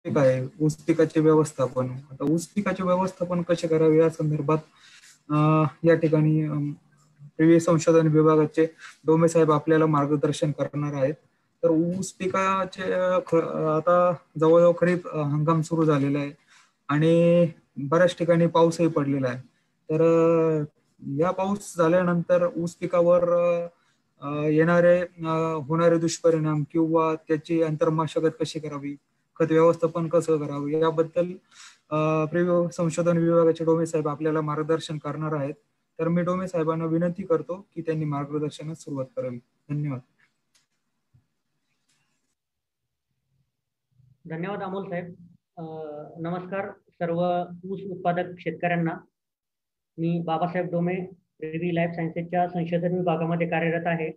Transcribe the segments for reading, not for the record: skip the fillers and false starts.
पीक आहे, ऊस पिकाचे व्यवस्थापन. आता ऊस पिकाचे व्यवस्थापन कसे करावे या संदर्भात या ठिकाणी कृषी संशोधन विभागाचे डोमे साहेब आपल्याला मार्गदर्शन करणार आहेत. तर ऊस पिकाचे आता जवळजवळ खरीप हंगाम सुरू झालेला आहे आणि बऱ्याच ठिकाणी पाऊसही पडलेला आहे. तर या पाऊस झाल्यानंतर ऊस पिकावर येणारे होणारे दुष्परिणाम किंवा त्याची अंतर्मशागत कशी करावी, खत व्यवस्थापन कसं करावं याबद्दल संशोधन विभागाचे डोमे साहेब आपल्याला मार्गदर्शन करणार आहेत. तर मी डोमे साहेबांना विनंती करतो की त्यांनी मार्गदर्शनास सुरुवात करावी. धन्यवाद. धन्यवाद अमोल साहेब. नमस्कार सर्व ऊस उत्पादक शेतकऱ्यांना. मी बाबासाहेब डोमे प्रिव्ही लाईफ सायन्सेसच्या संशोधन विभागामध्ये कार्यरत आहे.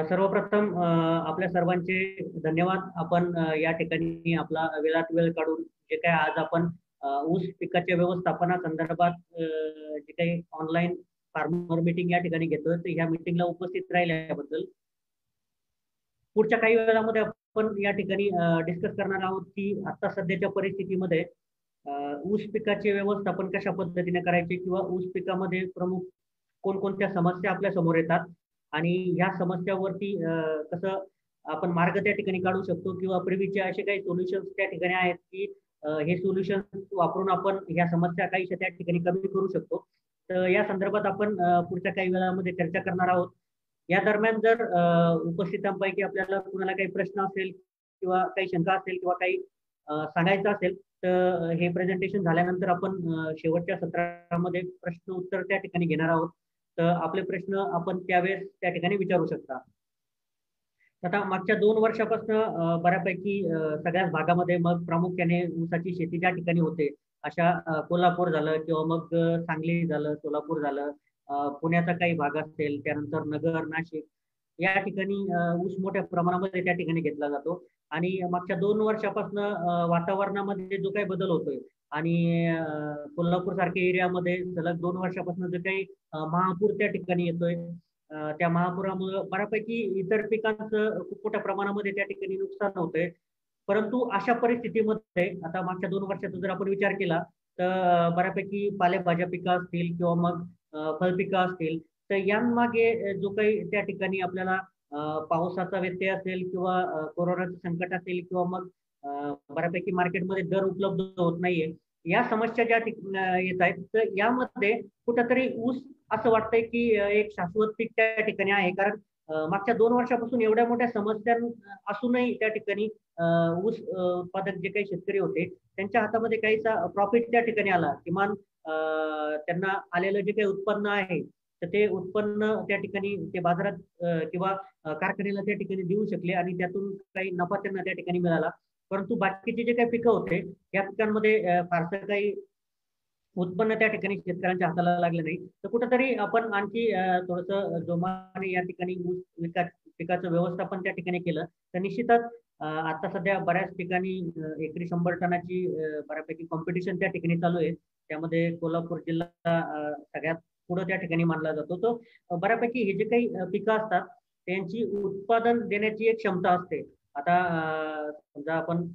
सर्वप्रथम आपल्या सर्वांचे धन्यवाद. आपण या ठिकाणी आपला वेळात वेळ काढून जे काय आज आपण ऊस पिकाच्या व्यवस्थापना संदर्भात जे काही ऑनलाईन फार्मर मीटिंग या ठिकाणी घेतोय, तर ह्या मीटिंगला उपस्थित राहिल्याबद्दल. पुढच्या काही वेळामध्ये आपण या ठिकाणी डिस्कस करणार आहोत की आता सध्याच्या परिस्थितीमध्ये ऊस पिकाचे व्यवस्थापन कशा पद्धतीने करायचे किंवा ऊस पिकामध्ये प्रमुख कोणकोणत्या समस्या आपल्या समोर येतात आणि ह्या समस्यावरती कसं आपण मार्ग त्या ठिकाणी काढू शकतो किंवा पूर्वीचे असे काही सोल्युशन्स त्या ठिकाणी आहेत की हे सोल्युशन्स वापरून आपण ह्या समस्या काहीशा त्या ठिकाणी कमी करू शकतो. तर या संदर्भात आपण पुढच्या काही वेळामध्ये चर्चा करणार आहोत. या दरम्यान जर उपस्थितांपैकी आपल्याला कुणाला काही प्रश्न असेल किंवा काही शंका असेल किंवा काही सांगायचं असेल तर हे प्रेझेंटेशन झाल्यानंतर आपण शेवटच्या सत्रामध्ये प्रश्न उत्तर त्या ठिकाणी घेणार आहोत. तर आपले प्रश्न आपण त्यावेळेस त्या ठिकाणी विचारू शकता. आता मागच्या 2 वर्षापासून बऱ्यापैकी सगळ्याच भागामध्ये मग प्रामुख्याने ऊसाची शेती ज्या ठिकाणी होते अशा कोल्हापूर झालं किंवा मग सांगली झालं, सोलापूर झालं, पुण्याचा काही भाग असेल, त्यानंतर नगर, नाशिक या ठिकाणी ऊस मोठ्या प्रमाणामध्ये त्या ठिकाणी घेतला जातो. आणि मागच्या 2 वर्षापासून वातावरणामध्ये जो काही बदल होतोय आणि कोल्हापूर सारख्या एरियामध्ये सलग 2 वर्षापासून जो काही महापूर त्या ठिकाणी येतोय, त्या महापुरामुळे बऱ्यापैकी इतर पिकांचं खूप मोठ्या प्रमाणामध्ये त्या ठिकाणी नुकसान होतंय. परंतु अशा परिस्थितीमध्ये आता मागच्या 2 वर्षाचा जर आपण विचार केला तर बऱ्यापैकी पालेभाज्या पिकं असतील किंवा मग फळपिकं असतील, तर यामागे जो काही त्या ठिकाणी आपल्याला पावसाचा व्यत्यय असेल किंवा कोरोनाचं संकट असेल किंवा मग बऱ्यापैकी मार्केटमध्ये दर उपलब्ध होत नाहीये, या समस्या ज्या येत आहेत, तर यामध्ये कुठंतरी ऊस असं वाटतंय की एक शाश्वत पीक त्या ठिकाणी आहे. कारण मागच्या 2 वर्षापासून एवढ्या मोठ्या समस्या असूनही त्या ठिकाणी ऊस उत्पादक जे काही शेतकरी होते त्यांच्या हातामध्ये काहीसा प्रॉफिट त्या ठिकाणी आला. किमान त्यांना आलेलं जे काही उत्पन्न आहे तर ते उत्पन्न त्या ठिकाणी ते बाजारात किंवा कारखान्याला त्या ठिकाणी देऊ शकले आणि त्यातून काही नफा त्यांना त्या ठिकाणी मिळाला. परंतु बाकीचे जे काही पिकं होते या पिकांमध्ये फारसं काही उत्पन्न त्या ठिकाणी शेतकऱ्यांच्या हाताला लागलं नाही. तर कुठंतरी आपण आणखी थोडंसं जोमाने या ठिकाणी ऊस पिकाचं व्यवस्थापन त्या ठिकाणी केलं तर निश्चितच आता सध्या बऱ्याच ठिकाणी एकरी 100 टनाची बऱ्यापैकी कॉम्पिटिशन त्या ठिकाणी चालू आहे. त्यामध्ये कोल्हापूर जिल्हा सगळ्यात पुढे त्या ठिकाणी मानला जातो. तो बऱ्यापैकी हे जे काही पिकं असतात त्यांची उत्पादन देण्याची एक क्षमता असते. आता समजा आपण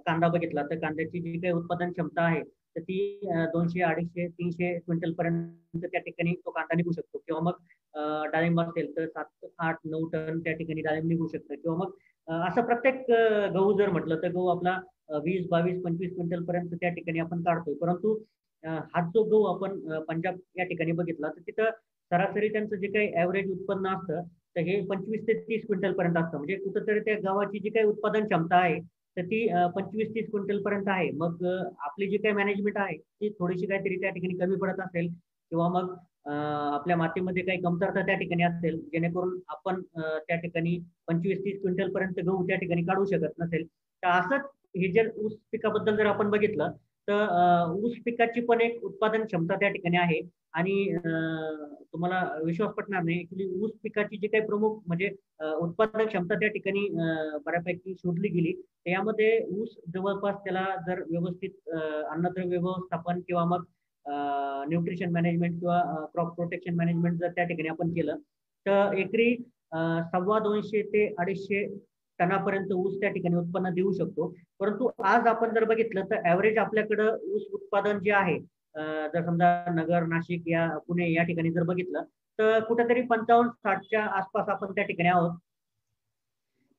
कांदा बघितला तर कांद्याची जी काही उत्पादन क्षमता आहे तर ती 200, 250, 300 क्विंटल पर्यंत त्या ठिकाणी तो कांदा निघू शकतो. किंवा मग डाळिंब असेल तर 7, 8, 9 टन त्या ठिकाणी डाळिंब निघू शकतं. किंवा मग असं प्रत्येक गहू जर म्हटलं तर गहू आपला 20, 22, 25 क्विंटल पर्यंत त्या ठिकाणी आपण काढतोय. परंतु हाच जो गहू आपण पंजाब या ठिकाणी बघितला तर तिथं सरासरी त्यांचं जे काही ऍव्हरेज उत्पन्न असतं तर हे 25 ते 30 क्विंटल पर्यंत असतं. म्हणजे कुठंतरी त्या गव्हाची जी काही उत्पादन क्षमता आहे तर ती 25-30 क्विंटल पर्यंत आहे. मग आपली जी काही मॅनेजमेंट आहे ती थोडीशी काहीतरी त्या ठिकाणी कमी पडत असेल किंवा मग आपल्या मातीमध्ये काही कमतरता त्या ठिकाणी असेल जेणेकरून आपण त्या ठिकाणी 25-30 क्विंटल पर्यंत गहू त्या ठिकाणी काढू शकत नसेल. तर असंच हे जर ऊस पिकाबद्दल जर आपण बघितलं तर ऊस पिकाची पण एक उत्पादन क्षमता त्या ठिकाणी आहे. आणि तुम्हाला विश्वास पटणार नाही, ऍक्च्युली ऊस पिकाची जी काही प्रमुख म्हणजे उत्पादन क्षमता त्या ठिकाणी बऱ्यापैकी शोधली गेली. यामध्ये ऊस जवळपास त्याला जर व्यवस्थित अन्नद्रव्य व्यवस्थापन किंवा मग न्यूट्रिशन मॅनेजमेंट किंवा क्रॉप प्रोटेक्शन मॅनेजमेंट जर त्या ठिकाणी आपण केलं तर एकरी 250 ते 250 टनापर्यंत ऊस त्या ठिकाणी उत्पन्न देऊ शकतो. परंतु आज आपण जर बघितलं तर ऍव्हरेज आपल्याकडं ऊस उत्पादन जे आहे, जर समजा नगर, नाशिक या पुणे या ठिकाणी जर बघितलं तर कुठेतरी 55-60च्या आसपास आपण त्या ठिकाणी आहोत.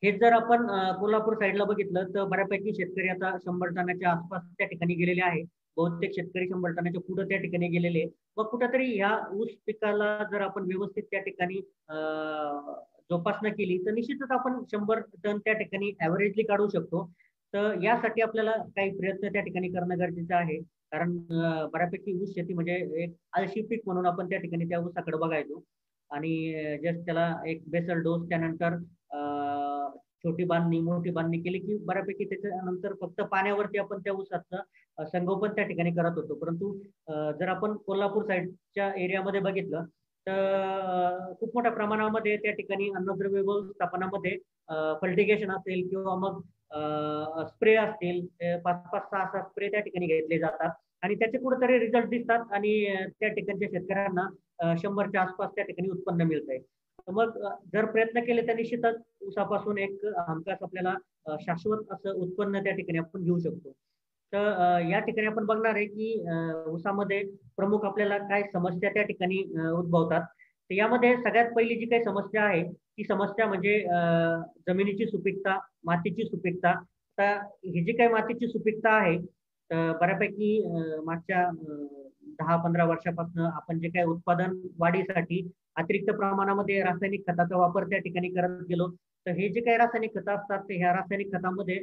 हेच जर आपण कोल्हापूर साईडला बघितलं तर बऱ्यापैकी शेतकरी आता 100 टनाच्या आसपास त्या ठिकाणी गेलेले आहे. बहुतेक शेतकरी 100 टनाच्या पुढे त्या ठिकाणी गेलेले. मग कुठेतरी ह्या ऊस पिकाला जर आपण व्यवस्थित त्या ठिकाणी जोपासना केली तर निश्चितच आपण 100 टन त्या ठिकाणी ऍव्हरेजली काढू शकतो. तर यासाठी आपल्याला काही प्रयत्न त्या ठिकाणी करणं गरजेचं आहे. कारण बऱ्यापैकी ऊस शेती म्हणजे एक आळशी पीक म्हणून आपण त्या ठिकाणी त्या ऊसाकडे बघायचो. आणि जस्ट त्याला एक बेसल डोस, त्यानंतर छोटी बांधणी मोठी बांधणी केली की बऱ्यापैकी त्याच्यानंतर फक्त पाण्यावरती आपण त्या ऊसाचं संगोपन त्या ठिकाणी करत होतो. परंतु जर आपण कोल्हापूर साईडच्या एरियामध्ये बघितलं तर खूप मोठ्या प्रमाणामध्ये त्या ठिकाणी अन्नद्रव्य व्यवस्थापनामध्ये फर्टिगेशन असेल किंवा मग स्प्रे असतील, 5-5-6 स्प्रे त्या ठिकाणी घेतले जातात आणि त्याचे कुठेतरी रिझल्ट दिसतात आणि त्या ठिकाणच्या शेतकऱ्यांना 100च्या आसपास त्या ठिकाणी उत्पन्न मिळत आहे. मग जर प्रयत्न केले तर निश्चितच ऊसापासून एक हमखास आपल्याला शाश्वत असं उत्पन्न त्या ठिकाणी आपण घेऊ शकतो. तर या ठिकाणी आपण बघणार आहे की ऊसामध्ये प्रमुख आपल्याला काय समस्या त्या ठिकाणी उद्भवतात. तर यामध्ये सगळ्यात पहिली जी काही समस्या आहे ती समस्या म्हणजे जमिनीची सुपीकता, मातीची सुपीकता. आता ही जी काही मातीची सुपीकता आहे बऱ्यापैकी मागच्या 10-15 वर्षापासून आपण जे काही उत्पादन वाढीसाठी अतिरिक्त प्रमाणामध्ये रासायनिक खताचा वापर त्या ठिकाणी करत गेलो. तर हे जे काही रासायनिक खतं असतात ते ह्या रासायनिक खतामध्ये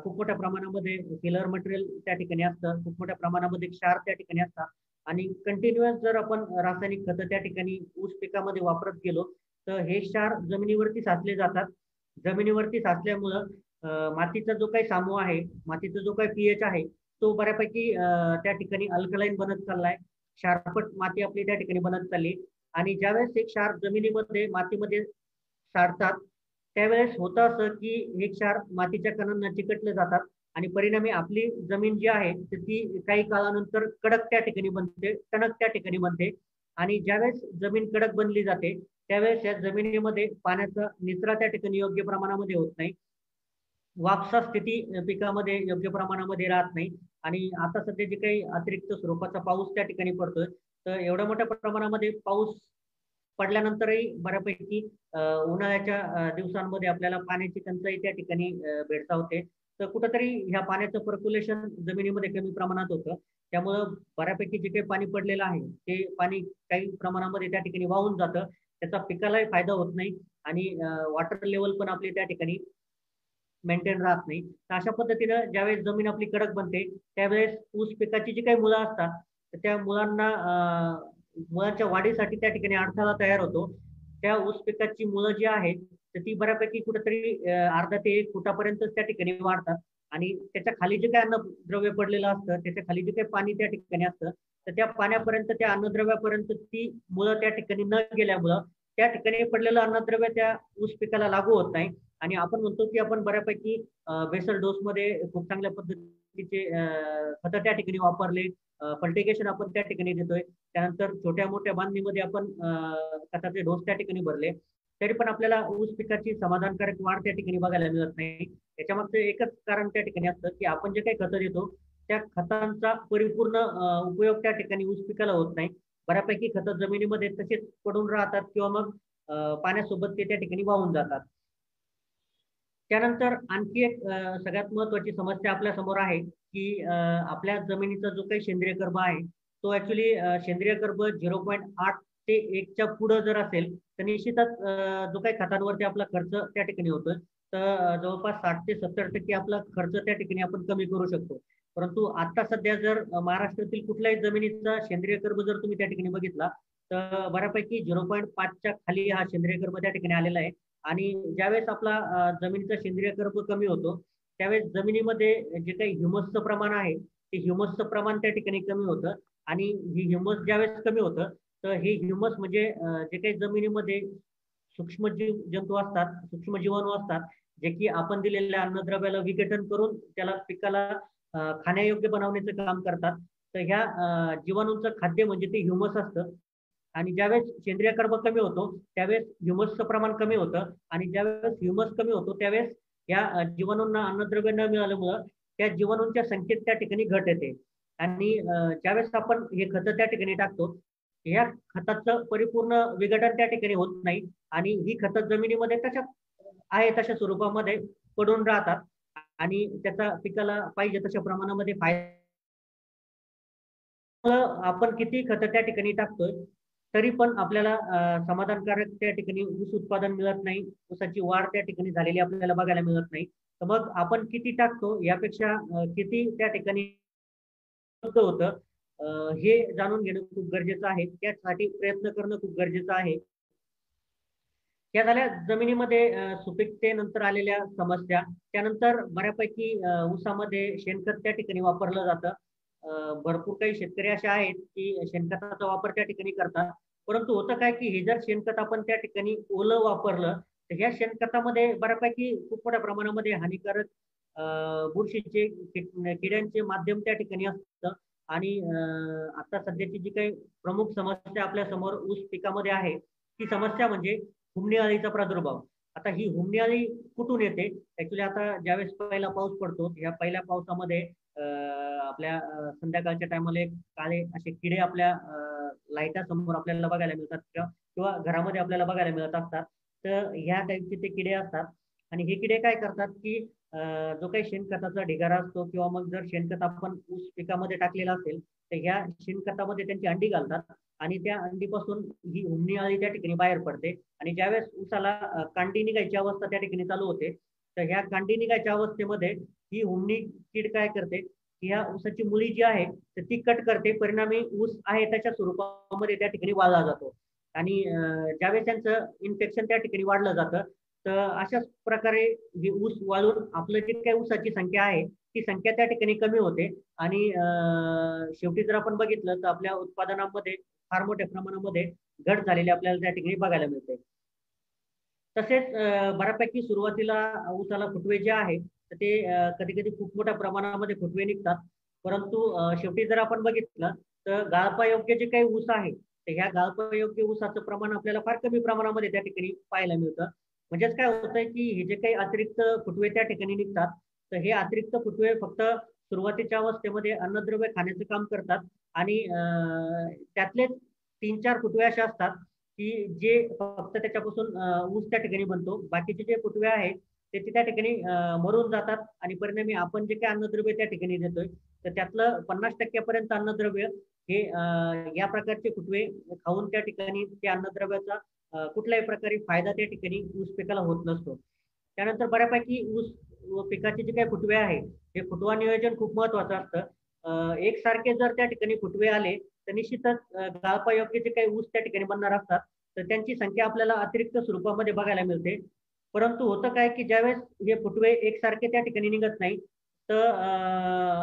खूप मोठ्या प्रमाणामध्ये फिलर मटेरियल त्या ठिकाणी असतं, खूप मोठ्या प्रमाणामध्ये क्षार त्या ठिकाणी असतात आणि कंटिन्युअस जर आपण रासायनिक खतं त्या ठिकाणी ऊस पिकामध्ये वापरत गेलो तर हे क्षार जमिनीवरती साचले जातात. जमिनीवरती साचल्यामुळं मातीचा जो काही सामू आहे, मातीचा जो काही पीएच आहे तो बऱ्यापैकी त्या ठिकाणी अल्कलाईन बनत चाललाय. क्षारपट माती आपली त्या ठिकाणी बनत चालली आणि ज्यावेळेस हे क्षार जमिनीमध्ये मातीमध्ये साठतात त्यावेळेस होतं असं की हे क्षार मातीच्या कणांना चिकटले जातात आणि परिणामी आपली जमीन जी आहे ती काही काळानंतर कडक त्या ठिकाणी बनते, टणक त्या ठिकाणी बनते आणि ज्यावेळेस जमीन कडक बनली जाते त्यावेळेस या जमिनीमध्ये पाण्याचा निचरा त्या ठिकाणी योग्य प्रमाणामध्ये होत नाही. वापसा स्थिती पिकामध्ये योग्य प्रमाणामध्ये राहत नाही आणि आता सध्या जे काही अतिरिक्त स्वरूपाचा पाऊस त्या ठिकाणी पडतोय तर एवढ्या मोठ्या प्रमाणामध्ये पाऊस पडल्यानंतरही बऱ्यापैकी उन्हाळ्याच्या दिवसांमध्ये आपल्याला पाण्याची टंचाई त्या ठिकाणी भेडसावते. तर कुठंतरी ह्या पाण्याचं पर्क्युलेशन जमिनीमध्ये कमी प्रमाणात होतं. त्यामुळं बऱ्यापैकी जे काही पाणी पडलेलं आहे ते पाणी काही प्रमाणामध्ये त्या ठिकाणी वाहून जातं. त्याचा पिकालाही फायदा होत नाही आणि वॉटर लेवल पण आपली त्या ठिकाणी मेंटेन राहत नाही. तर अशा पद्धतीनं ज्यावेळेस जमीन आपली कडक बनते त्यावेळेस ऊस पिकाची जी काही मुळं असतात तर त्या मुलांना मुळाच्या वाढीसाठी त्या ठिकाणी अडथळा तयार होतो. त्या ऊस पिकाची मुळं जी आहेत तर ती बऱ्यापैकी कुठेतरी अर्धा ते 1 फुटापर्यंत त्या ठिकाणी वाढतात आणि त्याच्या खाली जे काही अन्नद्रव्य पडलेलं असतं त्याच्या खाली जे काही पाणी त्या ठिकाणी असतं तर त्या पाण्यापर्यंत, त्या अन्नद्रव्यापर्यंत ती मुळं त्या ठिकाणी न गेल्यामुळं त्या ठिकाणी पडलेलं अन्नद्रव्य त्या ऊस पिकाला लागू होत नाही आणि आपण म्हणतो की आपण बऱ्यापैकी बेसल डोस मध्ये खूप चांगल्या पद्धतीचे खतं त्या ठिकाणी वापरले, फर्टिगेशन आपण त्या ठिकाणी देतोय, त्यानंतर छोट्या मोठ्या बांधणीमध्ये आपण खताचे डोस त्या ठिकाणी भरले, तरी पण आपल्याला ऊस पिकाची समाधानकारक वाढ त्या ठिकाणी बघायला मिळत नाही. त्याच्यामागचं एकच कारण त्या ठिकाणी असतं की आपण जे काही खतं देतो त्या खतांचा परिपूर्ण उपयोग त्या ठिकाणी ऊस पिकाला होत नाही. बऱ्यापैकी खतं जमिनीमध्ये तसेच पडून राहतात किंवा मग पाण्यासोबत ते त्या ठिकाणी वाहून जातात. त्यानंतर आणखी एक सगळ्यात महत्वाची समस्या आपल्या समोर आहे की आपल्या जमिनीचा जो काही सेंद्रिय कर्ब आहे तो ऍक्च्युली सेंद्रिय कर्ब 0.8 ते 1च्या पुढे जर असेल तर निश्चितच जो काही खतांवरती आपला खर्च त्या ठिकाणी होतोय तर जवळपास 60 ते 70% आपला खर्च त्या ठिकाणी आपण कमी करू शकतो. परंतु आता सध्या जर महाराष्ट्रातील कुठल्याही जमिनीचा सेंद्रिय कर्ब जर तुम्ही त्या ठिकाणी बघितला तर बऱ्यापैकी 0.5च्या खाली हा सेंद्रिय कर्ब त्या ठिकाणी आलेला आहे आणि ज्यावेळेस आपला जमिनीचा सेंद्रिय कर्ब कमी होतो त्यावेळेस जमिनीमध्ये जे काही ह्युमसचं प्रमाण आहे ते ह्युमसचं प्रमाण त्या ठिकाणी कमी होतं आणि ही ह्युमस ज्यावेळेस कमी होतं तर हे ह्युमस म्हणजे जे काही जमिनीमध्ये सूक्ष्मजीव जंतू असतात, सूक्ष्म जीवाणू असतात जे की आपण दिलेल्या अन्नद्रव्याला विघटन करून त्याला पिकाला खाण्यायोग्य बनवण्याचं काम करतात. तर ह्या जीवाणूंचं खाद्य म्हणजे ते ह्युमस असतं आणि ज्यावेळेस सेंद्रिय कर्ब कमी होतो त्यावेळेस ह्युमसचं प्रमाण कमी होतं आणि ज्यावेळेस ह्युमस कमी होतो त्यावेळेस या जीवाणूंना अन्नद्रव्य न मिळाल्यामुळं त्या जीवाणूंच्या संख्येत त्या ठिकाणी घट येते आणि ज्यावेळेस आपण हे खतं त्या ठिकाणी टाकतो या खताचं परिपूर्ण विघटन त्या ठिकाणी होत नाही आणि ही खतं जमिनीमध्ये तशा स्वरूपामध्ये पडून राहतात आणि त्याचा पिकाला पाहिजे तशा प्रमाणामध्ये फायदा आपण किती खतं त्या ठिकाणी टाकतोय तरी पण आपल्याला समाधानकारक त्या ठिकाणी ऊस उत्पादन मिळत नाही. ऊसाची वाढ त्या ठिकाणी झालेली आपल्याला बघायला मिळत नाही. तर मग आपण किती टाकतो यापेक्षा किती त्या ठिकाणी होतं हे जाणून घेणं खूप गरजेचं आहे. त्यासाठी प्रयत्न करणं खूप गरजेचं आहे. या झाल्या जमिनीमध्ये सुपीकतेनंतर आलेल्या समस्या. त्यानंतर बऱ्यापैकी ऊसामध्ये शेणखत त्या ठिकाणी वापरलं जातं. भरपूर काही शेतकरी असे आहेत की शेणखताचा वापर त्या ठिकाणी करतात. परंतु होतं काय की हे जर शेणखत आपण त्या ठिकाणी ओलं वापरलं तर ह्या शेणखतामध्ये बऱ्यापैकी खूप मोठ्या प्रमाणामध्ये हानिकारक बुरशीचे किड्यांचे माध्यम त्या ठिकाणी असतं आणि आता सध्याची जी काही प्रमुख समस्या आपल्या समोर ऊस पिकामध्ये आहे ती समस्या म्हणजे हुमणी अळीचा प्रादुर्भाव. आता ही हुमणी अळी कुठून येते? ऍक्च्युली आता ज्यावेळेस पहिला पाऊस पडतो या पहिल्या पावसामध्ये आपल्या संध्याकाळच्या टायमाला एक काळे असे किडे आपल्या लाईटा समोर आपल्याला बघायला मिळतात किंवा घरामध्ये आपल्याला बघायला मिळत असतात. तर ह्या टाईपचे ते किडे असतात आणि हे किडे काय करतात की जो काही शेणखताचा ढिगारा असतो किंवा मग जर शेणखत आपण ऊस पिकामध्ये टाकलेला असेल तर ह्या शेणखतामध्ये त्यांची अंडी घालतात आणि त्या अंडीपासून ही हुमणी अळी त्या ठिकाणी बाहेर पडते आणि ज्यावेळेस ऊसाला कांडी निघायची अवस्था त्या ठिकाणी चालू होते तर ह्या कांडी निघायच्या अवस्थेमध्ये ही हुमणी कीड काय करते की ह्या ऊसाची मुळी जी आहे तर ती कट करते. परिणामी ऊस आहे त्याच्या स्वरूपामध्ये त्या ठिकाणी वाळला जातो आणि ज्यावेळेस त्यांचं इन्फेक्शन त्या ठिकाणी वाढलं जातं तर अशाच प्रकारे हे ऊस वाळून आपलं जे काही ऊसाची संख्या आहे ती संख्या त्या ठिकाणी कमी होते आणि शेवटी जर आपण बघितलं तर आपल्या उत्पादनामध्ये फार मोठ्या प्रमाणामध्ये घट झालेली आपल्याला त्या ठिकाणी बघायला मिळते. तसेच बऱ्यापैकी सुरुवातीला ऊसाला फुटवे जे आहे तर ते कधी कधी खूप मोठ्या प्रमाणामध्ये फुटवे निघतात. परंतु शेवटी जर आपण बघितलं तर गाळपायोग्य जे काही ऊस आहे तर ह्या गाळपायोग्य ऊसाचं प्रमाण आपल्याला फार कमी प्रमाणामध्ये त्या ठिकाणी पाहायला मिळतं. म्हणजेच काय होतंय की हे जे काही अतिरिक्त फुटवे त्या ठिकाणी निघतात तर हे अतिरिक्त फुटवे फक्त सुरुवातीच्या अवस्थेमध्ये अन्नद्रव्य खाण्याचं काम करतात आणि त्यातले 3-4 फुटवे असे असतात की जे फक्त त्याच्यापासून ऊस त्या ठिकाणी बनतो. बाकीचे जे फुटवे आहेत ते त्या ठिकाणी मरून जातात आणि परिणामी आपण जे काही अन्नद्रव्य त्या ठिकाणी देतोय तर त्यातलं 50% अन्नद्रव्य हे या प्रकारचे फुटवे खाऊन त्या ठिकाणी त्या अन्नद्रव्याचा कुठल्याही प्रकारे फायदा त्या ठिकाणी ऊस पिकाला होत नसतो. त्यानंतर बऱ्यापैकी ऊस पिकाचे जे काही फुटवे आहे हे फुटवा नियोजन खूप महत्वाचं असतं. एकसारखे जर त्या ठिकाणी फुटवे आले तर निश्चितच गाळपायोग्य जे काही ऊस त्या ठिकाणी बनणार असतात तर त्यांची संख्या आपल्याला अतिरिक्त स्वरूपामध्ये बघायला मिळते. परंतु होतं काय की ज्यावेळेस हे फुटवे एकसारखे त्या ठिकाणी निघत नाही तर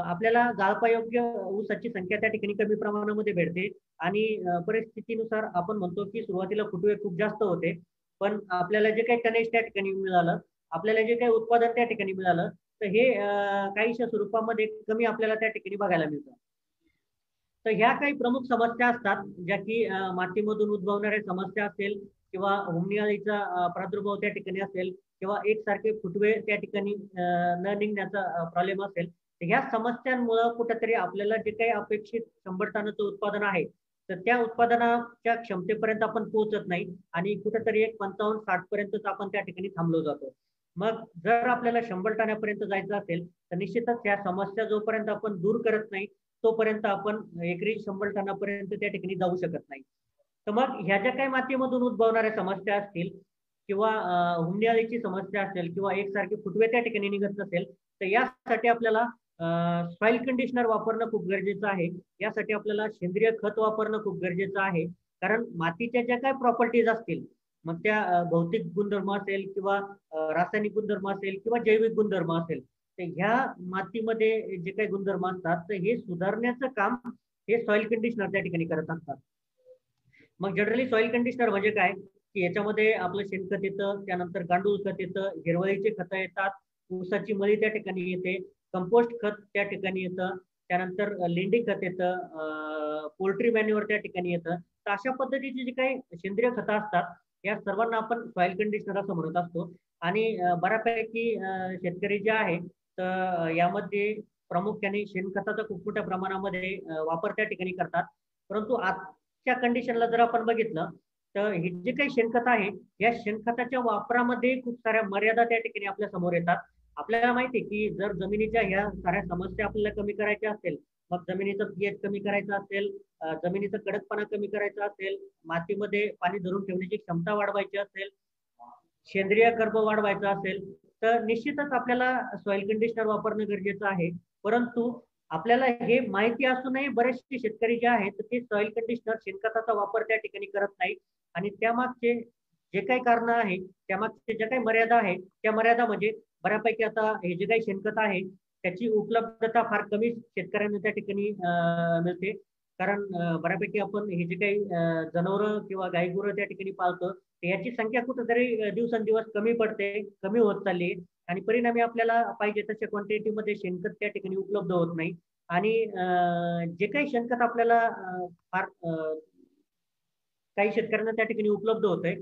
आपल्याला गाळपायोग्य ऊसाची संख्या त्या ठिकाणी कमी प्रमाणामध्ये भेटते आणि परिस्थितीनुसार आपण म्हणतो की सुरुवातीला फुटवे खूप जास्त होते पण आपल्याला जे काही टनेज त्या ठिकाणी मिळालं आपल्याला जे काही उत्पादन त्या ठिकाणी मिळालं तर हे काहीशा स्वरूपामध्ये कमी आपल्याला त्या ठिकाणी बघायला मिळतं. तर ह्या काही प्रमुख समस्या असतात ज्या की मातीमधून उद्भवणाऱ्या समस्या असेल किंवा हुमणी अळीचा प्रादुर्भाव त्या ठिकाणी असेल किंवा एकसारखे फुटवे त्या ठिकाणी न निघण्याचा प्रॉब्लेम असेल तर ह्या समस्यांमुळे कुठेतरी आपल्याला जे काही अपेक्षित 100 टनाचं उत्पादन आहे तर त्या उत्पादनाच्या क्षमतेपर्यंत आपण पोहोचत नाही आणि कुठेतरी एक 55-60 पर्यंतच आपण त्या ठिकाणी थांबलो जातो. मग जर आपल्याला 100 टनापर्यंत जायचं असेल तर निश्चितच ह्या समस्या जोपर्यंत आपण दूर करत नाही तोपर्यंत आपण एकरी 100 टनापर्यंत त्या ठिकाणी जाऊ शकत नाही. तर मग ह्या ज्या काही मातीमधून उद्भवणाऱ्या समस्या असतील किंवा हुमणी अळीची समस्या असेल किंवा एकसारखे फुटवे त्या ठिकाणी निघत नसेल तर यासाठी आपल्याला सॉइल कंडिशनर वापरणं खूप गरजेचं आहे. यासाठी आपल्याला सेंद्रिय खत वापरणं खूप गरजेचं आहे. कारण मातीच्या ज्या काही प्रॉपर्टीज असतील मग त्या भौतिक गुणधर्म असेल किंवा रासायनिक गुणधर्म असेल किंवा जैविक गुणधर्म असेल तर ह्या मातीमध्ये जे काही गुणधर्म असतात तर हे सुधारण्याचं काम हे सॉइल कंडिशनर त्या ठिकाणी करत असतात. मग जनरली सॉइल कंडिशनर म्हणजे काय की याच्यामध्ये आपलं शेणखत येतं त्यानंतर गांडूळ खत येतं हिरवळीचे खतं येतात ऊसाची मळी त्या ठिकाणी येते कंपोस्ट खत त्या ठिकाणी येतं त्यानंतर लेंडी खत येतं पोल्ट्री मॅन्युअर त्या ठिकाणी येतं. तर अशा पद्धतीची जी काही सेंद्रिय खतं असतात या सर्वांना आपण सॉइल कंडिशनर असं म्हणत असतो आणि बऱ्यापैकी शेतकरी जे आहे तर यामध्ये प्रामुख्याने शेणखताचा खूप मोठ्या प्रमाणामध्ये वापर त्या ठिकाणी करतात. परंतु आजच्या कंडिशनला जर आपण बघितलं तर हे जे काही शेणखत आहे या शेणखताच्या वापरामध्ये खूप साऱ्या मर्यादा त्या ठिकाणी आपल्या समोर येतात. आपल्याला माहिती आहे की जर जमिनीच्या ह्या साऱ्या समस्या आपल्याला कमी करायच्या असतील, मग जमिनीचं पीएच कमी करायचं असेल, जमिनीचा कडकपणा कमी करायचा असेल, मातीमध्ये पाणी धरून ठेवण्याची क्षमता वाढवायची असेल, सेंद्रिय कर्ब वाढवायचा असेल, तर निश्चितच आपल्याला सॉइल कंडिशनर वापरणं गरजेचं आहे. परंतु आपल्याला हे माहिती असूनही बरेचसे शेतकरी जे आहेत ते सॉइल कंडिशनर शेणखताचा वापर त्या ठिकाणी करत नाही. आणि त्यामागचे जे काही कारण आहे, त्यामागचे ज्या काही मर्यादा आहे, त्या मर्यादा म्हणजे बऱ्यापैकी आता हे जे काही शेणखत आहे त्याची उपलब्धता फार कमी शेतकऱ्यांना त्या ठिकाणी मिळते. कारण बऱ्यापैकी आपण हे जे काही जनावरं किंवा गायगुरं त्या ठिकाणी पाळतो याची संख्या कुठेतरी दिवसेंदिवस कमी पडते, कमी होत चालली आणि परिणामी आपल्याला पाहिजे तशा क्वांटिटीमध्ये शेणखत त्या ठिकाणी उपलब्ध होत नाही. आणि जे काही शेणखत आपल्याला फार काही शेतकऱ्यांना त्या ठिकाणी उपलब्ध होत आहे,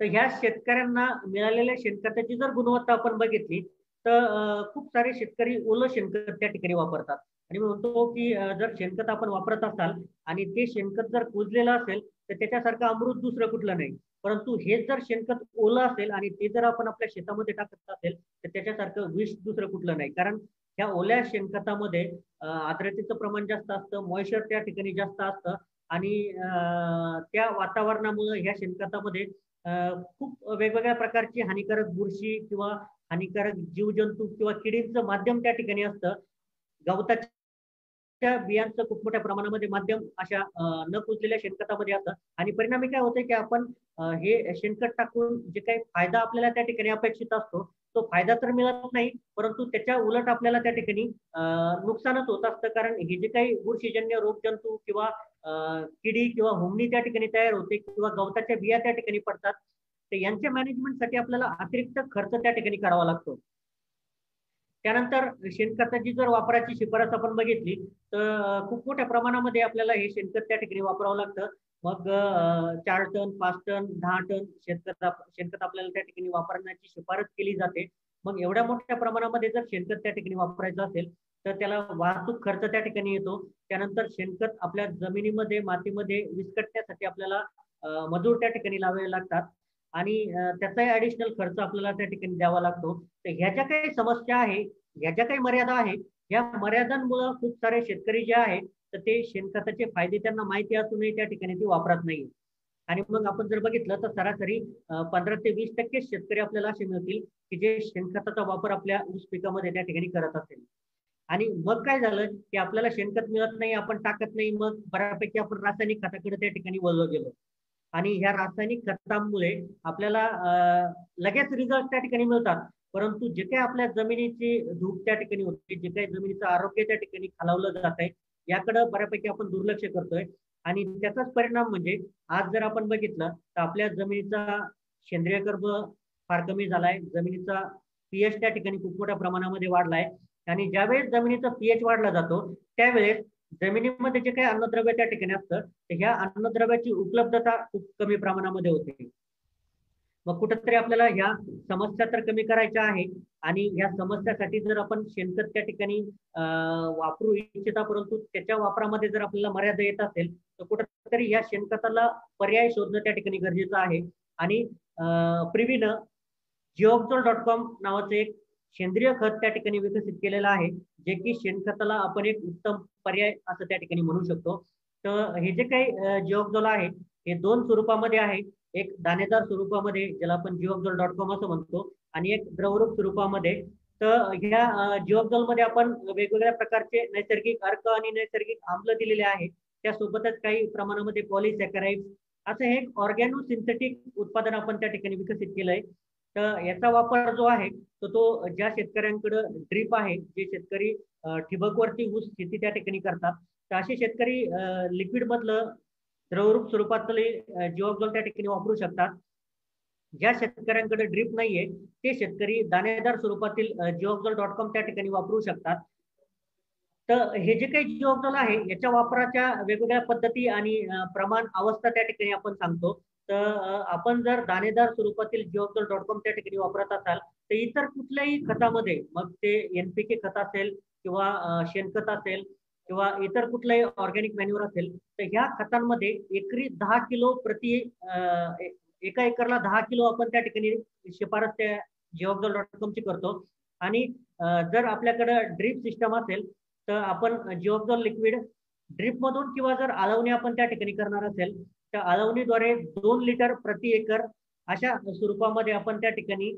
तर ह्या शेतकऱ्यांना मिळालेल्या शेणखताची जर गुणवत्ता आपण बघितली तर खूप सारे शेतकरी ओलं शेणखत त्या ठिकाणी वापरतात. आणि मी म्हणतो की जर शेणखत आपण वापरत असाल आणि ते शेणखत जर कुजलेलं असेल तर त्याच्यासारखं अमृत दुसरं कुठलं नाही. परंतु हे जर शेणखत ओलं असेल आणि ते जर आपण आपल्या शेतामध्ये टाकत असेल तर त्याच्यासारखं विष दुसरं कुठलं नाही. कारण ह्या ओल्या शेणखतामध्ये आर्द्रतेचं प्रमाण जास्त असतं, मॉइश्चर त्या ठिकाणी जास्त असतं आणि त्या वातावरणामुळे ह्या शेणखतामध्ये खूप वेगवेगळ्या प्रकारची हानिकारक बुरशी किंवा हानिकारक जीवजंतू किंवा किडींचं माध्यम त्या ठिकाणी असतं. गवताच्या बियांचं खूप मोठ्या प्रमाणामध्ये माध्यम अशा न कुजलेल्या शेणखतामध्ये असतं आणि परिणामी काय होतं की आपण हे शेणखत टाकून जे काही फायदा आपल्याला त्या ठिकाणी अपेक्षित असतो तो फायदा तर मिळत नाही, परंतु त्याच्या उलट आपल्याला त्या ठिकाणी नुकसानच होत असतं. कारण हे जे काही बुरशीजन्य रोगजंतू किंवा किडी किंवा हुमणी त्या ठिकाणी तयार होते किंवा गवताच्या बिया त्या ठिकाणी पडतात, तर यांच्या मॅनेजमेंटसाठी आपल्याला अतिरिक्त खर्च त्या ठिकाणी करावा लागतो. त्यानंतर शेणखताची जर वापराची शिफारस आपण बघितली तर खूप मोठ्या प्रमाणामध्ये आपल्याला हे शेणखत त्या ठिकाणी वापरावं लागतं. मग 4 टन, 5 टन, 10 टन शेणखत आपल्याला त्या ठिकाणी वापरण्याची शिफारस केली जाते. मग एवढ्या मोठ्या प्रमाणामध्ये जर शेणखत त्या ठिकाणी वापरायचं असेल तर त्याला वाहतूक खर्च त्या ठिकाणी येतो. त्यानंतर शेणखत आपल्या जमिनीमध्ये मातीमध्ये विस्कटण्यासाठी आपल्याला मजूर त्या ठिकाणी लावावे लागतात आणि त्याचाही ऍडिशनल खर्च आपल्याला त्या ठिकाणी द्यावा लागतो. तर ह्या ज्या काही समस्या आहे, ह्या ज्या काही मर्यादा आहे, या मर्यादांमुळे खूप सारे शेतकरी जे आहेत तर ते शेणखताचे फायदे त्यांना माहिती असूनही त्या ठिकाणी ती वापरत नाही. आणि मग आपण जर बघितलं तर सरासरी 15 ते 20% शेतकरी आपल्याला असे मिळतील की जे शेणखताचा वापर आपल्या ऊस पिकामध्ये त्या ठिकाणी करत असेल. आणि मग काय झालं की आपल्याला शेणखत मिळत नाही, आपण टाकत नाही, मग बऱ्यापैकी आपण रासायनिक खताकडे त्या ठिकाणी वळलो गेलो. आणि ह्या रासायनिक खतांमुळे आपल्याला लगेच रिझल्ट त्या ठिकाणी मिळतात, परंतु जे काही आपल्या जमिनीची धूप त्या ठिकाणी होते, जे काही जमिनीचं आरोग्य त्या ठिकाणी खालावलं जात आहे, याकडे बऱ्यापैकी आपण दुर्लक्ष करतोय. आणि त्याचाच परिणाम म्हणजे आज जर आपण बघितलं तर आपल्या जमिनीचा सेंद्रिय कर्ब फार कमी झालाय, जमिनीचा पीएच त्या ठिकाणी खूप मोठ्या प्रमाणामध्ये वाढलाय. आणि ज्यावेळेस जमिनीचा पीएच वाढला जातो त्यावेळेस जमिनीमध्ये जे काही अन्नद्रव्य त्या ठिकाणी असतं ह्या अन्नद्रव्याची उपलब्धता खूप कमी प्रमाणामध्ये होते. मग कुठेतरी आपल्याला ह्या समस्या तर कमी करायच्या आहे आणि ह्या समस्यासाठी जर आपण शेणखत त्या ठिकाणी वापरू इच्छिता, परंतु त्याच्या वापरामध्ये जर आपल्याला मर्यादा येत असेल तर कुठेतरी या शेणखताला पर्याय शोधणं त्या ठिकाणी गरजेचं आहे. आणि प्रिव्हीनं geoxol.com नावाचं एक सेंद्रिय खत त्या ठिकाणी विकसित केलेलं आहे, जे की शेणखताला आपण एक उत्तम पर्याय असं त्या ठिकाणी म्हणू शकतो. तर हे जे काही जिओक्झोल आहे हे 2 स्वरूपामध्ये आहे. एक दाणेदार स्वरूपामध्ये ज्याला आपण geoxol.com असं म्हणतो आणि एक द्रवरूप स्वरूपामध्ये. तर ह्या जिओक्झोल मध्ये आपण वेगवेगळ्या प्रकारचे नैसर्गिक अर्क आणि नैसर्गिक आम्ल दिलेले आहेत. त्यासोबतच काही प्रमाणामध्ये पॉलिसॅकराइड्स असं हे ऑर्गॅनो सिंथेटिक उत्पादन आपण त्या ठिकाणी विकसित केलंय. तर याचा वापर जो आहे तो ज्या शेतकऱ्यांकडे ड्रीप आहे, जे शेतकरी ठिबकवरती ऊस शेती त्या ठिकाणी करतात, तर असे शेतकरी लिक्विड मधलं द्रवरूप स्वरूपातले जिओक्झोल त्या ठिकाणी वापरू शकतात. ज्या शेतकऱ्यांकडे ड्रीप नाहीये ते शेतकरी दाणेदार स्वरूपातील geoxol.com त्या ठिकाणी वापरू शकतात. तर हे जे काही जिओक्झोल आहे याच्या वापराच्या वेगवेगळ्या पद्धती आणि प्रमाण अवस्था त्या ठिकाणी आपण सांगतो. तर आपण जर दाणेदार स्वरूपातील geobzol.com त्या ठिकाणी वापरत असाल तर इतर कुठल्याही खतामध्ये, मग ते NPK खत असेल किंवा शेणखत असेल किंवा इतर कुठलाही ऑर्गॅनिक मॅन्युअर असेल, तर ह्या खतांमध्ये एकरी 10 किलो प्रति एका एकरला 10 किलो आपण त्या ठिकाणी शिफारस त्या geobzol.com ची करतो. आणि जर आपल्याकडे ड्रीप सिस्टम असेल तर आपण geobzol लिक्विड ड्रीप मधून किंवा जर आळवणी आपण त्या ठिकाणी करणार असेल तर आळवणीद्वारे 2 लिटर प्रति एकर अशा स्वरूपामध्ये आपण त्या ठिकाणी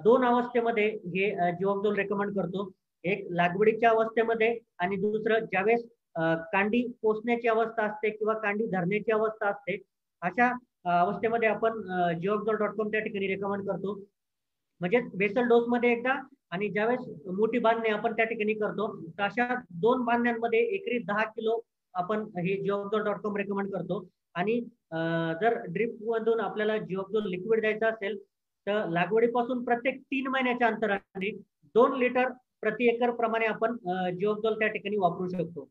2 अवस्थेमध्ये हे geobzol रेकमेंड करतो. एक लागवडीच्या अवस्थेमध्ये आणि दुसरं ज्यावेळेस कांडी पोचण्याची अवस्था असते किंवा कांडी धरण्याची अवस्था असते, अशा अवस्थेमध्ये आपण geobzol.com त्या ठिकाणी रेकमेंड करतो. म्हणजे बेसल डोस मध्ये एकदा आणि ज्यावेळेस मोठी बांधणी आपण त्या ठिकाणी करतो तर अशा 2 बांधण्यांमध्ये एकरी 10 किलो आपण हे geobzol.com रेकमेंड करतो. आणि जर ड्रिप मधून आपल्याला geobzol लिक्विड द्यायचं असेल तर लागवडीपासून प्रत्येक 3 महिन्याच्या अंतराने 2 लिटर प्रति एकर प्रमाणे आपण geobzol त्या ठिकाणी वापरू शकतो.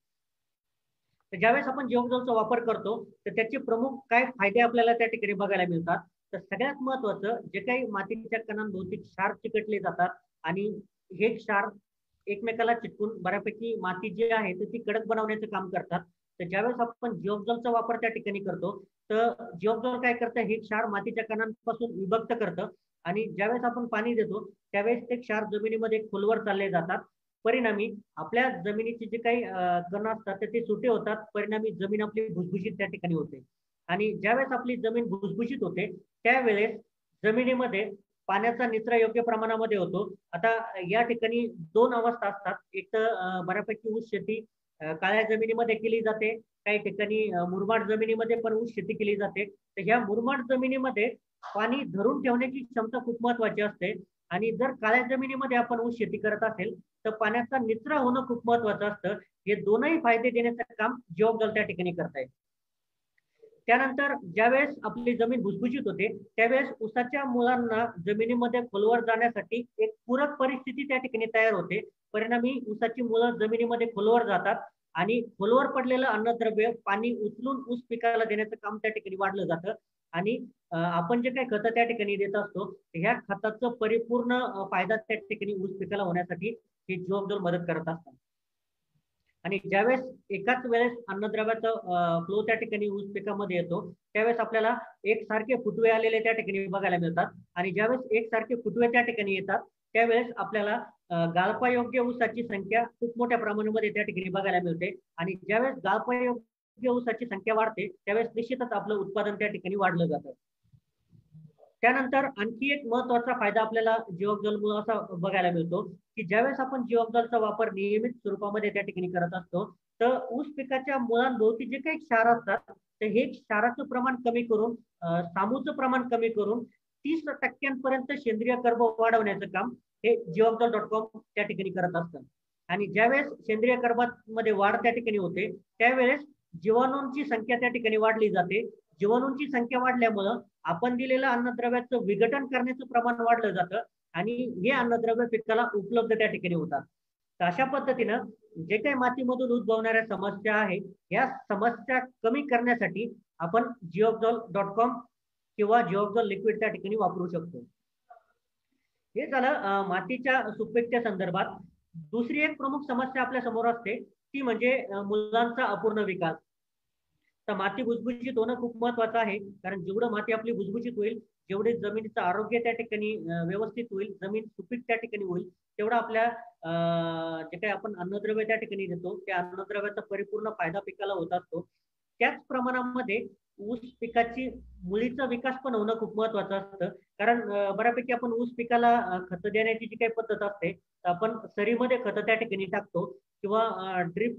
तर ज्यावेळेस आपण geobzolचा वापर करतो तर त्याचे प्रमुख काय फायदे आपल्याला त्या ठिकाणी बघायला मिळतात. तर सगळ्यात महत्वाचं, जे काही मातीच्या कणांभोवती क्षार चिकटले जातात आणि हे क्षार एकमेकाला चिटकून बऱ्यापैकी माती जी आहे तर ती कडक बनवण्याचं काम करतात. तर ज्यावेळेस आपण geobzolचा वापर त्या ठिकाणी करतो तर geobzol काय करतं, हे क्षार मातीच्या कणांपासून विभक्त करतं आणि ज्यावेळेस आपण पाणी देतो त्यावेळेस ते क्षार जमिनीमध्ये खोलवर चालले जातात. परिणामी आपल्या जमिनीचे जे काही कण असतात ते सुटे होतात. परिणामी जमीन आपली भुसभुशीत त्या ठिकाणी होते. आणि ज्यावेळेस आपली जमीन भुसभुशीत होते त्यावेळेस जमिनीमध्ये पाण्याचा निचरा योग्य प्रमाणामध्ये होतो. आता या ठिकाणी 2 अवस्था असतात. एक तर बऱ्यापैकी ऊस शेती काळ्या जमिनीमध्ये केली जाते, काही ठिकाणी मुरमाड जमिनीमध्ये पण ऊस शेती केली जाते. तर ह्या मुरमाड जमिनीमध्ये पाणी धरून ठेवण्याची क्षमता खूप महत्वाची असते. आणि जर काळ्या जमिनीमध्ये आपण ऊस शेती करत असेल तर पाण्याचा निचरा होणं खूप महत्वाचं असतं. हे दोनही फायदे देण्याचं काम geobzol त्या ठिकाणी करतायत. त्यानंतर ज्यावेळेस आपली जमीन भुसभुशीत होते त्यावेळेस ऊसाच्या मुळांना जमिनीमध्ये खोलवर जाण्यासाठी एक पूरक परिस्थिती त्या ठिकाणी तयार होते. परिणामी ऊसाची मुळं जमिनीमध्ये खोलवर जातात आणि खोलवर पडलेलं अन्नद्रव्य पाणी उचलून ऊस पिकाला देण्याचं काम त्या ठिकाणी वाढलं जातं. आणि आपण जे काही खतं त्या ठिकाणी देत असतो ह्या खताचं परिपूर्ण फायदा त्या ठिकाणी ऊस पिकाला होण्यासाठी हे geobzol मदत करत असतात. आणि ज्यावेळेस एकाच वेळेस अन्नद्रव्याचा फ्लो त्या ठिकाणी ऊस पिकामध्ये येतो त्यावेळेस आपल्याला एकसारखे फुटवे आलेले त्या ठिकाणी बघायला मिळतात. आणि ज्यावेळेस एकसारखे फुटवे त्या ठिकाणी येतात त्यावेळेस आपल्याला गाळपायोग्य ऊसाची संख्या खूप मोठ्या प्रमाणामध्ये त्या ठिकाणी बघायला मिळते. आणि ज्यावेळेस गाळपायोग्य ऊसाची संख्या वाढते त्यावेळेस निश्चितच आपलं उत्पादन त्या ठिकाणी वाढलं जातं. त्यानंतर आणखी एक महत्वाचा फायदा आपल्याला geobzol मुळे असा बघायला मिळतो की ज्यावेळेस आपण geobzolचा वापर नियमित स्वरूपामध्ये त्या ठिकाणी करत असतो तर ऊस पिकाच्या मुळांभोवती जे काही क्षार असतात तर हे क्षाराचं प्रमाण कमी करून सामूचं प्रमाण कमी करून 30% सेंद्रिय कर्ब वाढवण्याचं काम हे geobzol.com त्या ठिकाणी करत असतात. आणि ज्यावेळेस सेंद्रिय कर्बामध्ये वाढ त्या ठिकाणी होते त्यावेळेस जीवाणूंची संख्या त्या ठिकाणी वाढली जाते. जीवाणूंची संख्या वाढल्यामुळं आपण दिलेलं अन्नद्रव्याचं विघटन करण्याचं प्रमाण वाढलं जातं आणि हे अन्नद्रव्य पिकाला उपलब्ध त्या ठिकाणी होतात. तर अशा पद्धतीनं जे काही मातीमधून उद्भवणाऱ्या समस्या आहेत या समस्या कमी करण्यासाठी आपण geobzol.com किंवा geobzol लिक्विड त्या ठिकाणी वापरू शकतो. हे झालं मातीच्या सुपीकते संदर्भात. दुसरी एक प्रमुख समस्या आपल्या समोर असते ती म्हणजे मुलांचा अपूर्ण विकास. तर माती भुसभुशीत होणं खूप महत्वाचं आहे, कारण जेवढं माती आपली भुसभुशीत होईल जेवढे जमिनीचं आरोग्य त्या ठिकाणी व्यवस्थित होईल, जमीन सुपीक त्या ठिकाणी होईल, तेवढा आपल्या जे काही आपण अन्नद्रव्य त्या ठिकाणी देतो त्या अन्नद्रव्याचा परिपूर्ण फायदा पिकाला होत असतो. त्याच प्रमाणामध्ये ऊस पिकाची मुळीचा विकास पण होणं खूप महत्वाचं असतं. कारण बऱ्यापैकी आपण ऊस पिकाला खत देण्याची जी काही पद्धत असते तर आपण सरीमध्ये खत त्या ठिकाणी टाकतो किंवा ड्रिप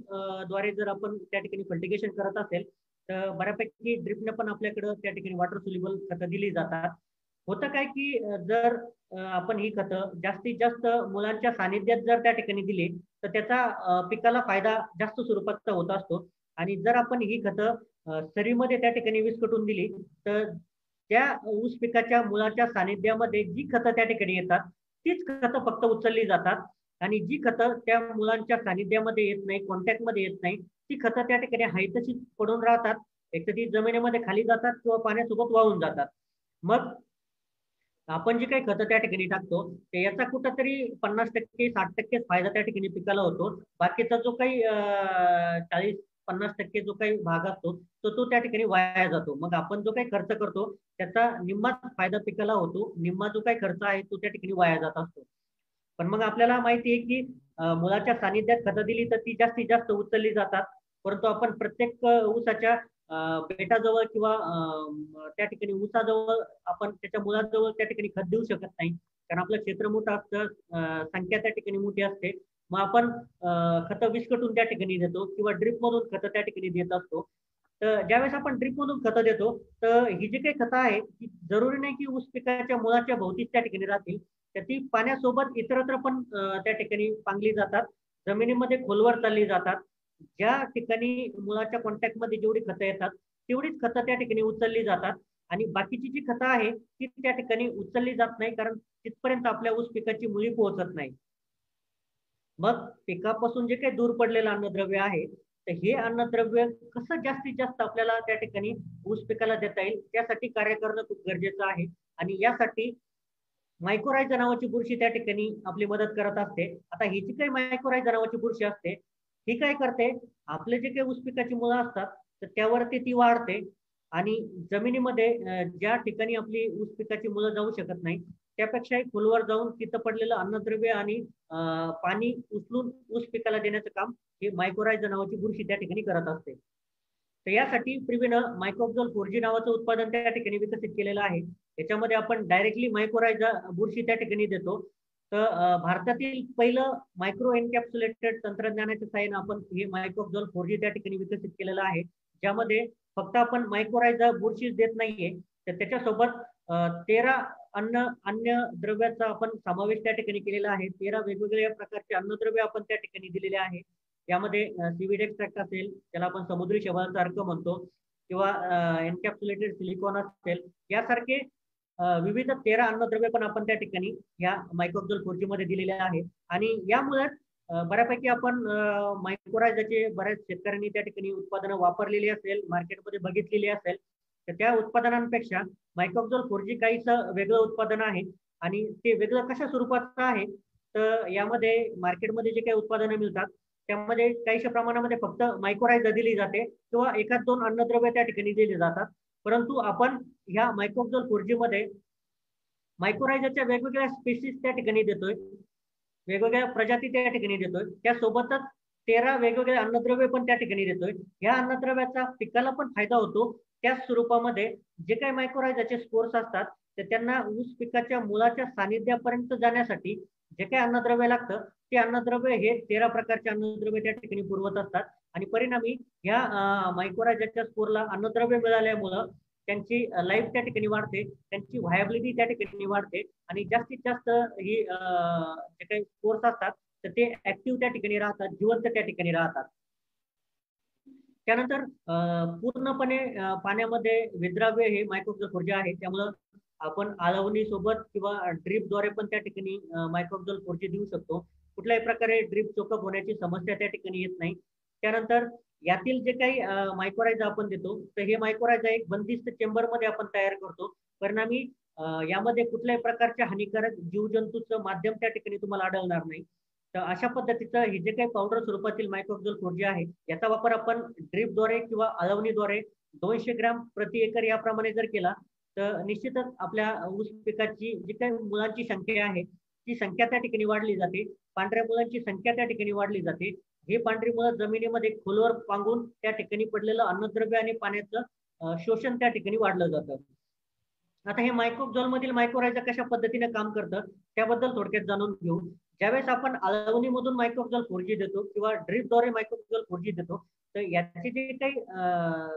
द्वारे जर आपण त्या ठिकाणी फर्टिगेशन करत असेल तर बऱ्यापैकी ड्रिपने पण आपल्याकडे त्या ठिकाणी वॉटर सोल्युबल खतं दिली जातात. होतं काय की जर आपण ही खतं जास्तीत जास्त मुलांच्या सानिध्यात जर त्या ठिकाणी दिली तर त्याचा पिकाला फायदा जास्त स्वरूपाचा होत असतो. आणि जर आपण ही खतं सरीमध्ये त्या ठिकाणी विस्कटून दिली तर त्या ऊस पिकाच्या मुळाच्या सानिध्यामध्ये जी खतं त्या ठिकाणी येतात तीच खतं फक्त उचलली जातात आणि जी खतं त्या मुलांच्या सानिध्यामध्ये येत नाही, कॉन्टॅक्टमध्ये येत नाही, ती खतं त्या ठिकाणी हाय तशीच पडून राहतात एक तर ती जमिनीमध्ये खाली जातात किंवा पाण्यासोबत वाहून जातात. मग आपण जे काही खतं त्या ठिकाणी टाकतो ते याचा कुठंतरी 50% 60% फायदा त्या ठिकाणी पिकाला होतो. बाकीचा जो काही 40-50% जो काही भाग असतो तो त्या ठिकाणी वाया जातो. मग आपण जो काही खर्च करतो त्याचा निम्माच फायदा पिकाला होतो, निम्मा जो काही खर्च आहे तो त्या ठिकाणी वाया जात असतो. पण मग आपल्याला माहिती आहे की मुलाच्या सानिध्यात खतं दिली तर ती जास्तीत जास्त उचलली जातात. परंतु आपण प्रत्येक ऊसाच्या बेटाजवळ किंवा त्या ठिकाणी ऊसाजवळ आपण त्याच्या मुलाजवळ त्या ठिकाणी खत देऊ शकत नाही, कारण आपलं क्षेत्र मोठं असतं, संख्या त्या ठिकाणी मोठी असते. मग आपण खतं विस्कटून त्या ठिकाणी देतो किंवा ड्रिप मधून खतं त्या ठिकाणी देत असतो. तर ज्यावेळेस आपण ड्रिप मधून खतं देतो तर ही जी काही खतं आहे ती जरुरी नाही की ऊस पिकाच्या मुळाच्या भोवतीच त्या ठिकाणी राहतील, तर ती पाण्यासोबत इतरत्र पण त्या ठिकाणी पांगली जातात, जमिनीमध्ये खोलवर चालली जातात. ज्या ठिकाणी मुळाच्या कॉन्टॅक्टमध्ये जेवढी खतं येतात तेवढीच खतं त्या ठिकाणी उचलली जातात आणि बाकीची जी खतं आहे ती त्या ठिकाणी उचलली जात नाही, कारण तिथपर्यंत आपल्या ऊस पिकाची मुळी पोहोचत नाही. मग पिकापासून जे काही दूर पडलेलं अन्नद्रव्य आहे तर हे अन्नद्रव्य कसं जास्तीत जास्त आपल्याला त्या ठिकाणी ऊस पिकाला देता येईल त्यासाठी कार्य करणं खूप गरजेचं आहे. आणि यासाठी मायक्रोरायझा नावाची बुरशी त्या ठिकाणी आपली मदत करत असते. आता ही जी काही मायक्रोरायझा नावाची बुरशी असते ही काय करते, आपले जे काही ऊस पिकाची मुळं असतात तर त्यावरती ती वाढते आणि जमिनीमध्ये ज्या ठिकाणी आपली ऊस पिकाची मुळं जाऊ शकत नाही त्यापेक्षाही खोलवर जाऊन तिथं पडलेलं अन्नद्रव्य आणि पाणी उचलून ऊस पिकाला देण्याचं काम हे मायक्रोरायझा नावाची बुरशी त्या ठिकाणी करत असते. तर यासाठी प्रिव्हीनं मायक्रोब्झोल 4G नावाचं उत्पादन त्या ठिकाणी विकसित केलेलं आहे. याच्यामध्ये आपण डायरेक्टली मायक्रोरायझा बुरशी त्या ठिकाणी देतो. तर भारतातील पहिलं मायक्रो एन्कॅप्सुलेटेड तंत्रज्ञानाच्या सहाय्याने आपण हे मायक्रोब्झोल 4G त्या ठिकाणी विकसित केलेलं आहे, ज्यामध्ये फक्त आपण मायक्रोरायझा बुरशीच देत नाहीये तर त्याच्यासोबत 13 अन्य द्रव्याचा आपण समावेश त्या ठिकाणी केलेला आहे. 13 वेगवेगळ्या प्रकारचे अन्नद्रव्य आपण त्या ठिकाणी दिलेले आहे. यामध्ये सीव्हीड एक्स्ट्रॅक्ट असेल, त्याला आपण समुद्री शैवालचा अर्क म्हणतो, किंवा एन्कॅप्सुलेटेड सिलिकॉन असेल, यासारखे विविध 13 अन्नद्रव्य पण आपण त्या ठिकाणी या मायक्रोब्झोल 4G मध्ये दिलेले आहे. आणि यामुळे बऱ्यापैकी आपण मायक्रोरायझाचे बऱ्याच शेतकऱ्यांनी त्या ठिकाणी उत्पादनं वापरलेली असेल, मार्केटमध्ये बघितलेली असेल, तर त्या उत्पादनांपेक्षा मायक्रोब्झोल 4G काहीचं वेगळं उत्पादन आहे. आणि ते वेगळं कशा स्वरूपाचं आहे तर यामध्ये मार्केटमध्ये जे काही उत्पादनं मिळतात त्यामध्ये काहीशा प्रमाणामध्ये फक्त मायक्रोरायझा दिली जाते किंवा एखाद दोन अन्नद्रव्य त्या ठिकाणी दिले जातात. परंतु आपण ह्या मायक्रोब्झोल 4G मध्ये मायक्रोरायझाच्या वेगवेगळ्या स्पेसिस त्या ठिकाणी देतोय, वेगवेगळ्या प्रजाती त्या ठिकाणी देतोय, त्यासोबतच 13 वेगवेगळे अन्नद्रव्य पण त्या ठिकाणी देतोय. या अन्नद्रव्याचा पिकाला पण फायदा होतो. त्याच स्वरूपामध्ये जे काही मायक्रोरायझाचे स्पोर्स असतात तर त्यांना ऊस पिकाच्या मुळाच्या सानिध्यापर्यंत जाण्यासाठी जे काही अन्नद्रव्य लागतं ते अन्नद्रव्य हे 13 प्रकारचे अन्नद्रव्य त्या ठिकाणी पुरवत असतात. आणि परिणामी या मायक्रोरायझाच्या स्पोरला अन्नद्रव्य मिळाल्यामुळं त्यांची लाईफ त्या ठिकाणी वाढते, त्यांची व्हायबिलिटी त्या ठिकाणी वाढते आणि जास्तीत जास्त ही जे काही स्पोर्स असतात तर ते ऍक्टिव्ह त्या ठिकाणी राहतात, जिवंत त्या ठिकाणी राहतात. त्यानंतर पूर्णपणे पाण्यामध्ये विद्राव्य हे मायक्रोब्झोल 4G आहे, त्यामुळं आपण आळवणी सोबत किंवा ड्रीपद्वारे पण त्या ठिकाणी मायक्रोब्झोल 4G देऊ शकतो. कुठल्याही प्रकारे ड्रीप चोकअप होण्याची समस्या त्या ठिकाणी येत नाही. त्यानंतर यातील जे काही मायक्रोरायझा आपण देतो तर हे मायक्रोरायझा एक बंदिस्त चेंबरमध्ये आपण तयार करतो. परिणामी यामध्ये कुठल्याही प्रकारच्या हानिकारक जीवजंतूचं माध्यम त्या ठिकाणी तुम्हाला आढळणार नाही. तर अशा पद्धतीचं हे जे काही पावडर स्वरूपातील मायक्रोब्झोल 4G आहे याचा वापर आपण ड्रीपद्वारे किंवा आळवणीद्वारे 200 ग्रॅम प्रति एकर याप्रमाणे जर केला तर निश्चितच आपल्या ऊस पिकाची जी काही मुळांची संख्या आहे ती संख्या त्या ठिकाणी वाढली जाते, पांढऱ्या मुळांची संख्या त्या ठिकाणी वाढली जाते. हे पांढरी मुळं जमिनीमध्ये खोलवर पांगून त्या ठिकाणी पडलेलं अन्नद्रव्य आणि पाण्याचं शोषण त्या ठिकाणी वाढलं जातं. आता हे मायक्रोब्झोल मधील मायक्रोरायझा कशा पद्धतीने काम करतं त्याबद्दल थोडक्यात जाणून घेऊ. ज्यावेळेस आपण आळवणीमधून मायक्रोब्झोल 4G देतो किंवा ड्रीपद्वारे मायक्रोब्झोल 4G देतो तर याचे जे काही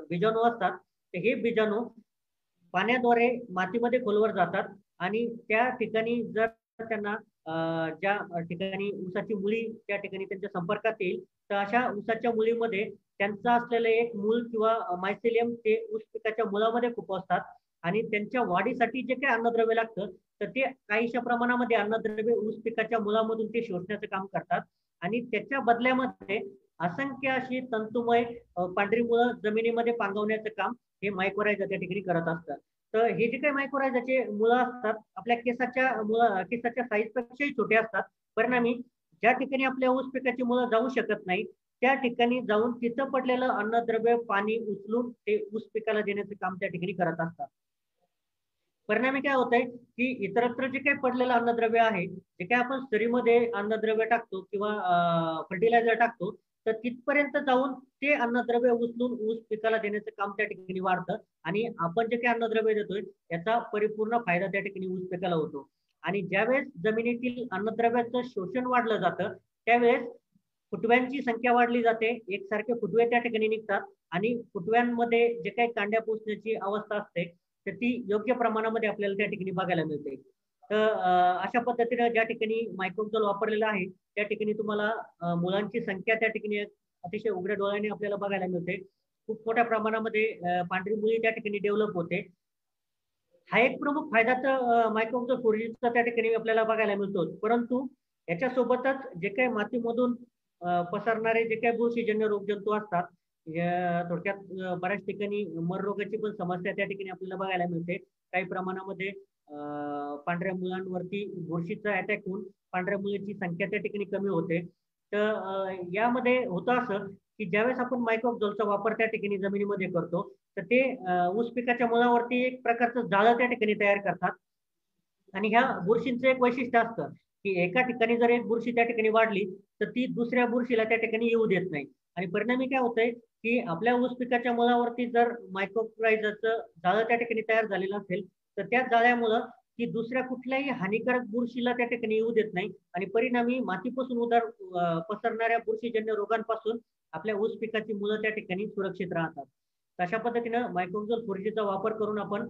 बीजाणू असतात तर हे बीजाणू पाण्याद्वारे मातीमध्ये खोलवर जातात आणि त्या ठिकाणी जर त्यांना ज्या ठिकाणी ऊसाची मुळी त्या ठिकाणी त्यांच्या संपर्कात येईल तर अशा ऊसाच्या मुळीमध्ये त्यांचं असलेलं एक मूळ किंवा मायसेलियम ते ऊस पिकाच्या मुळामध्ये खुपसतात आणि त्यांच्या वाढीसाठी जे काही अन्नद्रव्य लागतं तर ते काहीशा प्रमाणामध्ये अन्नद्रव्य ऊस पिकाच्या मुळामधून ते शोषण्याचं काम करतात आणि त्याच्या बदल्यामध्ये असंख्य अशी तंतुमय पांढरी मुळं जमिनीमध्ये पांगवण्याचं काम हे मायकोरायझा त्या ठिकाणी करत असतात. तर हे जे काही मायकोरायझाचे मुळं असतात आपल्या केसाच्या साईज पेक्षाही छोटे असतात. परिणामी ज्या ठिकाणी आपल्या ऊस पिकाची मुळं जाऊ शकत नाही त्या ठिकाणी जाऊन तिथं पडलेलं अन्नद्रव्य पाणी उचलून ते ऊस पिकाला देण्याचं काम त्या ठिकाणी करत असतात. परिणामी काय होतंय की इतरत्र जे काही पडलेलं अन्नद्रव्य आहे जे काही आपण सरीमध्ये अन्नद्रव्य टाकतो किंवा फर्टिलायझर टाकतो तर तिथपर्यंत जाऊन ते अन्नद्रव्य उचलून ऊस पिकाला देण्याचं काम त्या ठिकाणी वाढतं आणि आपण जे काही अन्नद्रव्य देतोय याचा परिपूर्ण फायदा त्या ठिकाणी ऊस पिकाला होतो. आणि ज्यावेळेस जमिनीतील अन्नद्रव्याचं शोषण वाढलं जातं त्यावेळेस फुटव्यांची संख्या वाढली जाते, एकसारखे फुटवे त्या ठिकाणी निघतात आणि फुटव्यांमध्ये जे काही कांड्या पोचण्याची अवस्था असते तर ती योग्य प्रमाणामध्ये आपल्याला त्या ठिकाणी बघायला मिळते. तर अशा पद्धतीने ज्या ठिकाणी मायक्रोब्जोल वापरलेला आहे त्या ठिकाणी तुम्हाला मुलांची संख्या त्या ठिकाणी अतिशय उघड्या डोळ्याने आपल्याला बघायला मिळते. खूप मोठ्या प्रमाणामध्ये पांढरी मुळी त्या ठिकाणी डेव्हलप होते. हा एक प्रमुख फायदा तर मायक्रोब्जोल फोर्जीचा त्या ठिकाणी आपल्याला बघायला मिळतो. परंतु याच्यासोबतच जे काही मातीमधून पसरणारे जे काही बुरशीजन्य रोगजंतू असतात थोडक्यात बऱ्याच ठिकाणी मर रोगाची पण समस्या त्या ठिकाणी आपल्याला बघायला मिळते. काही प्रमाणामध्ये पांढऱ्या मुलांवरती बुरशीचा अटॅक होऊन पांढऱ्या मुलांची संख्या त्या ठिकाणी कमी होते. तर यामध्ये होतं असं की ज्यावेळेस आपण मायक्रोब्जोलचा वापर त्या ठिकाणी जमिनीमध्ये करतो तर ते ऊस पिकाच्या मुळावरती एक प्रकारचं जाळं त्या ठिकाणी तयार करतात. आणि ह्या बुरशींचं एक वैशिष्ट्य असतं की एका ठिकाणी जर एक बुरशी त्या ठिकाणी वाढली तर ती दुसऱ्या बुरशीला त्या ठिकाणी येऊ देत नाही. आणि परिणामी काय होतंय की आपल्या ऊस पिकाच्या मुळावरती जर मायक्रोरायझाचं जाळं त्या ठिकाणी तयार झालेलं असेल तर त्या जाळ्यामुळं ती दुसऱ्या कुठल्याही हानिकारक बुरशीला त्या ठिकाणी येऊ देत नाही आणि परिणामी मातीपासून पसरणाऱ्या बुरशीजन्य रोगांपासून आपल्या ऊस पिकाची मुळं त्या ठिकाणी सुरक्षित राहतात. अशा पद्धतीनं मायक्रोब्जोल फोर्जीचा वापर करून आपण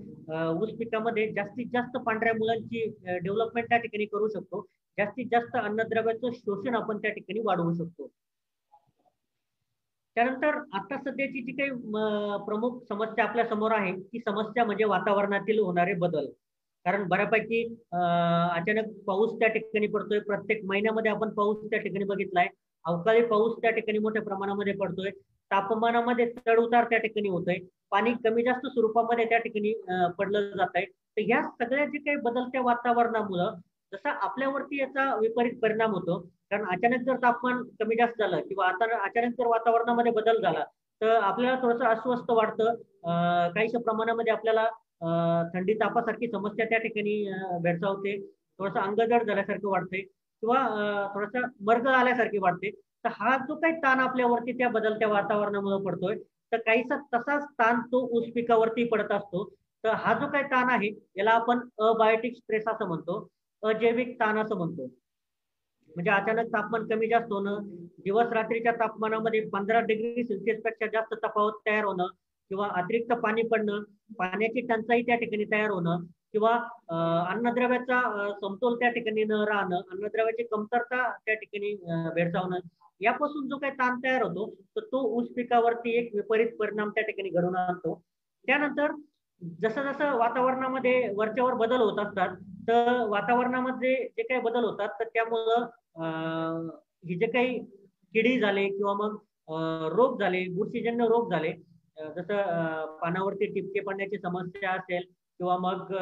ऊस पिकामध्ये जास्तीत जास्त पांढऱ्या मुळांची डेव्हलपमेंट त्या ठिकाणी करू शकतो. जास्तीत जास्त अन्नद्रव्याचं शोषण आपण त्या ठिकाणी वाढवू शकतो. त्यानंतर आता सध्याची जी काही प्रमुख समस्या आपल्या समोर आहे ती समस्या म्हणजे वातावरणातील होणारे बदल. कारण बऱ्यापैकी अचानक पाऊस त्या ठिकाणी पडतोय. प्रत्येक महिन्यामध्ये आपण पाऊस त्या ठिकाणी बघितलाय. अवकाळी पाऊस त्या ठिकाणी मोठ्या प्रमाणामध्ये पडतोय. तापमानामध्ये चढ उतार त्या ठिकाणी होतोय. पाणी कमी जास्त स्वरूपामध्ये त्या ठिकाणी पडलं जात आहे. तर ह्या सगळ्या जे काही बदलत्या वातावरणामुळं जसा आपल्यावरती याचा विपरीत परिणाम होतो. कारण अचानक जर तापमान कमी जास्त झालं किंवा आता अचानक जर वातावरणामध्ये बदल झाला तर आपल्याला थोडंसं अस्वस्थ वाटतं. काहीशा प्रमाणामध्ये आपल्याला थंडी तापासारखी समस्या त्या ठिकाणी भेडसावते. थोडंसं अंग जड झाल्यासारखं वाटते किंवा थोडंसं मरगळ आल्यासारखी वाटते. तर हा जो काही ताण आपल्यावरती त्या बदलत्या वातावरणामुळे पडतोय तर काहीसा तसाच ताण तो ऊस पिकावरती पडत असतो. तर हा जो काही ताण आहे याला आपण अबायोटिक स्ट्रेस असं म्हणतो, अजैविक ताण असं म्हणतो. म्हणजे अचानक तापमान कमी जास्त होणं, दिवस रात्रीच्या तापमानामध्ये 15 डिग्री सेल्सिअस पेक्षा जास्त तफावत तयार होणं किंवा अतिरिक्त पाणी पडणं, पाण्याची टंचाई त्या ठिकाणी तयार होणं किंवा अन्नद्रव्याचा समतोल त्या ठिकाणी न राहणं, अन्नद्रव्याची कमतरता त्या ठिकाणी भेडसावणं, यापासून जो काही ताण तयार होतो तर तो ऊस पिकावरती एक विपरीत परिणाम त्या ठिकाणी घडून आणतो. त्यानंतर जसं जसं वातावरणामध्ये वरच्यावर बदल होत असतात तर वातावरणामध्ये जे काही बदल होतात तर त्यामुळं हे जे काही किडी झाले किंवा मग रोग झाले, बुरशीजन्य रोग झाले, जसं पानावरती टिपके पडण्याची समस्या असेल किंवा मग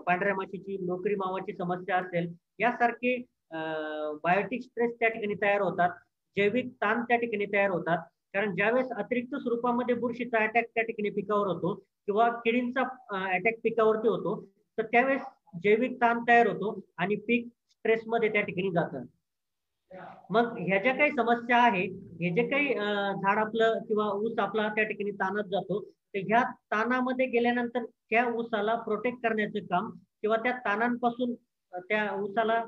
पांढऱ्या माशीची नोकरी मावाची समस्या असेल, यासारखे बायोटिक स्ट्रेस त्या ठिकाणी तयार होतात. जैविक ताण त्या ठिकाणी तयार होतात. कारण ज्यावेळेस अतिरिक्त स्वरूपामध्ये बुरशीचा अटॅक त्या ठिकाणी पिकावर होतो किंवा किडींचा अटॅक पिकावरती होतो तर त्यावेळेस जैविक ताण तयार होतो आणि पीक स्ट्रेसमध्ये त्या ठिकाणी जातं. मग ह्या ज्या काही समस्या आहे, हे जे काही झाड आपलं किंवा ऊस आपला त्या ठिकाणी ताणात जातो तर ह्या ताणामध्ये गेल्यानंतर त्या ऊसाला प्रोटेक्ट करण्याचं काम किंवा त्या ताणांपासून त्या ऊसाला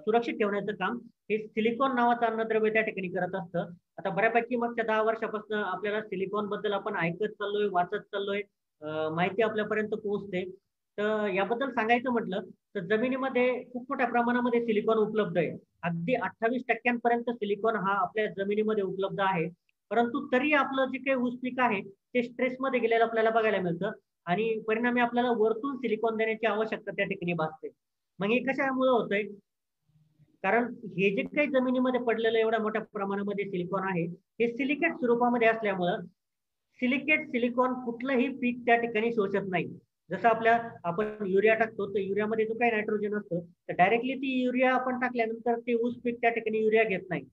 सुरक्षित ठेवण्याचं काम हे सिलिकॉन नावाचं अन्नद्रव्य त्या ठिकाणी करत असतं. आता बऱ्यापैकी मागच्या 10 वर्षापासून आपल्याला सिलिकॉन बद्दल आपण ऐकत चाललोय, वाचत चाललोय, माहिती आपल्यापर्यंत पोहोचते. तर याबद्दल सांगायचं म्हटलं तर जमिनीमध्ये खूप मोठ्या प्रमाणामध्ये सिलिकॉन उपलब्ध आहे. अगदी 28% सिलिकॉन हा आपल्या जमिनीमध्ये उपलब्ध आहे. परंतु तरी आपलं जे काही ऊस पीक आहे ते स्ट्रेसमध्ये गेलेलं आपल्याला बघायला मिळतं आणि परिणामी आपल्याला वरतून सिलिकॉन देण्याची आवश्यकता त्या ठिकाणी भासते. मग हे कशामुळे होतंय कारण हे जे काही जमिनीमध्ये पडलेलं एवढ्या मोठ्या प्रमाणामध्ये सिलिकॉन आहे हे सिलिकेट स्वरूपामध्ये असल्यामुळं सिलिकॉन कुठलंही पीक त्या ठिकाणी शोषत नाही. जसं आपण युरिया टाकतो तर युरियामध्ये जो काही नायट्रोजन असतो तर डायरेक्टली ती युरिया आपण टाकल्यानंतर ते ऊस पीक त्या ठिकाणी युरिया घेत नाही.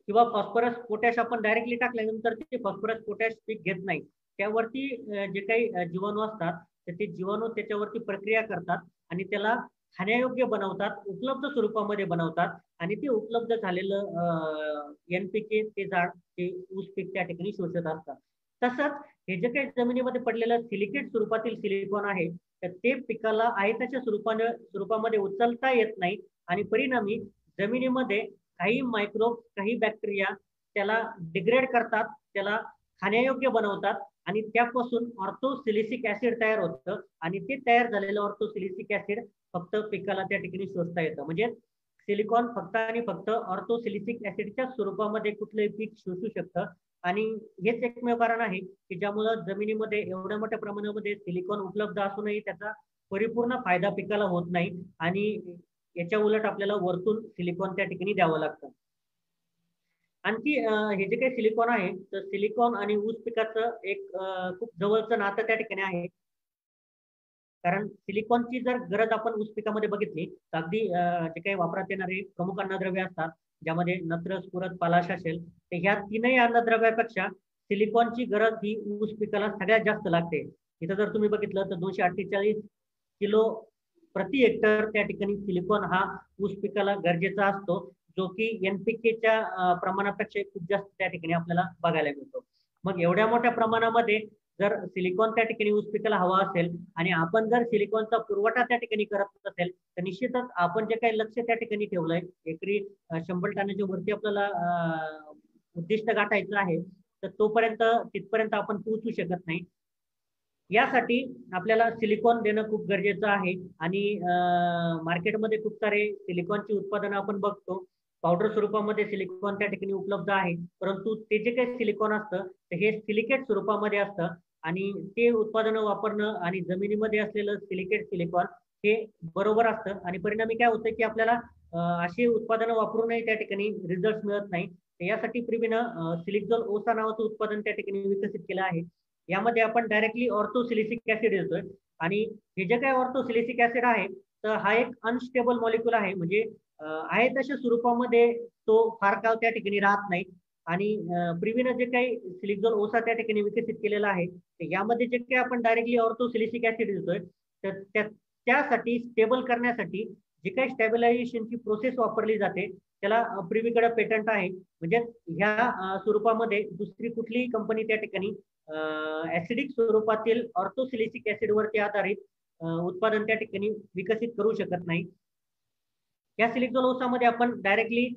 किंवा फॉस्फरस पोटॅश आपण डायरेक्टली टाकल्यानंतर ते फॉस्फरस पोटॅश पीक घेत नाही. त्यावरती जे काही जीवाणू असतात तर ते जीवाणू त्याच्यावरती प्रक्रिया करतात आणि त्याला खाण्यायोग्य बनवतात, उपलब्ध स्वरूपामध्ये बनवतात आणि ते उपलब्ध झालेलं NPK ते झाड ते ऊस पीक त्या ठिकाणी शोषत असतात. तसंच हे जे काही जमिनीमध्ये पडलेलं सिलिकेट स्वरूपातील सिलिकॉन आहे तर ते पिकाला आयताच्या स्वरूपामध्ये उचलता येत नाही आणि परिणामी जमिनीमध्ये काही मायक्रोब काही बॅक्टेरिया त्याला डिग्रेड करतात, त्याला खाण्यायोग्य बनवतात आणि त्यापासून ऑर्थोसिलिसिक ऍसिड तयार होतं आणि ते तयार झालेलं ऑर्थोसिलिसिक ऍसिड फक्त पिकाला त्या ठिकाणी शोषता येतं. म्हणजे सिलिकॉन फक्त आणि फक्त ऑर्थोसिलिसिक ऍसिडच्या स्वरूपामध्ये कुठलंही पीक शोषू शकतं आणि हेच एकमेव कारण आहे की ज्यामुळं जमिनीमध्ये एवढ्या मोठ्या प्रमाणामध्ये सिलिकॉन उपलब्ध असूनही त्याचा परिपूर्ण फायदा पिकाला होत नाही आणि याच्या उलट आपल्याला वरतून सिलिकॉन त्या ठिकाणी द्यावं लागतं. आणखी हे जे काही सिलिकॉन आहे तर सिलिकॉन आणि ऊस पिकाचं एक खूप जवळचं नातं त्या ठिकाणी आहे. कारण सिलिकॉनची जर गरज आपण ऊस पिकामध्ये बघितली तर अगदी जे काही वापरात येणारे प्रमुख अन्नद्रव्य असतात ज्यामध्ये नत्र, स्फुरद, पालाश असेल तर ह्या तीनही अन्नद्रव्यापेक्षा सिलिकॉनची गरज ही ऊस पिकाला सगळ्यात जास्त लागते. इथं जर तुम्ही बघितलं तर 248 किलो प्रति हेक्टर त्या ठिकाणी सिलिकॉन हा ऊस पिकाला गरजेचा असतो, जो की NPKच्या प्रमाणापेक्षा खूप जास्त त्या ठिकाणी आपल्याला बघायला मिळतो. मग एवढ्या मोठ्या प्रमाणामध्ये जर सिलिकॉन त्या ठिकाणी ऊस पिकाला हवा असेल आणि आपण जर सिलिकॉनचा पुरवठा त्या ठिकाणी करत असेल तर निश्चितच आपण जे काही लक्ष त्या ठिकाणी ठेवलंय एकरी 100 टनाच्या वरती आपल्याला उद्दिष्ट गाठायचं आहे तर तिथपर्यंत आपण पोहोचू शकत नाही. यासाठी आपल्याला सिलिकॉन देणं खूप गरजेचं आहे आणि मार्केटमध्ये खूप सारे सिलिकॉनची उत्पादनं आपण बघतो. पावडर स्वरूपामध्ये सिलिकॉन त्या ठिकाणी उपलब्ध आहे, परंतु ते जे काही सिलिकॉन असतं हे सिलिकेट स्वरूपामध्ये असतं आणि ते उत्पादनं वापरणं आणि जमिनीमध्ये असलेलं सिलिकॉन हे बरोबर असतं आणि परिणामी काय होतं की आपल्याला अशी उत्पादनं वापरूनही त्या ठिकाणी रिझल्ट मिळत नाही. यासाठी प्रिव्हीनं सिलिकझोल ओसा नावाचं उत्पादन त्या ठिकाणी विकसित केलं आहे. यामध्ये आपण डायरेक्टली ऑर्थोसिलिसिक ऍसिड देतोय आणि हे जे काही ऑर्थोसिलिसिक ऍसिड आहे तर हा एक अनस्टेबल मॉलिक्यूल आहे. म्हणजे आहे तशा स्वरूपामध्ये तो फार काळ त्या ठिकाणी राहत नाही आणि प्रिव्हीनं जे काही सिलिकझोल ओसा त्या ठिकाणी विकसित केलेला आहे यामध्ये जे काही आपण डायरेक्टली ऑर्थोसिलिसिक ऍसिड देतोय तर त्यासाठी स्टेबल करण्यासाठी जी काही स्टॅबिलायझेशनची प्रोसेस वापरली जाते त्याला प्रिव्हीकडे पेटंट आहे. म्हणजे ह्या स्वरूपामध्ये दुसरी कुठलीही कंपनी त्या ठिकाणी ऍसिडिक स्वरूपातील ऑर्थोसिलिसिक ऍसिड वरती आधारित उत्पादन त्या ठिकाणी विकसित करू शकत नाही. या सिलिकॉन ओसामध्ये आपण डायरेक्टली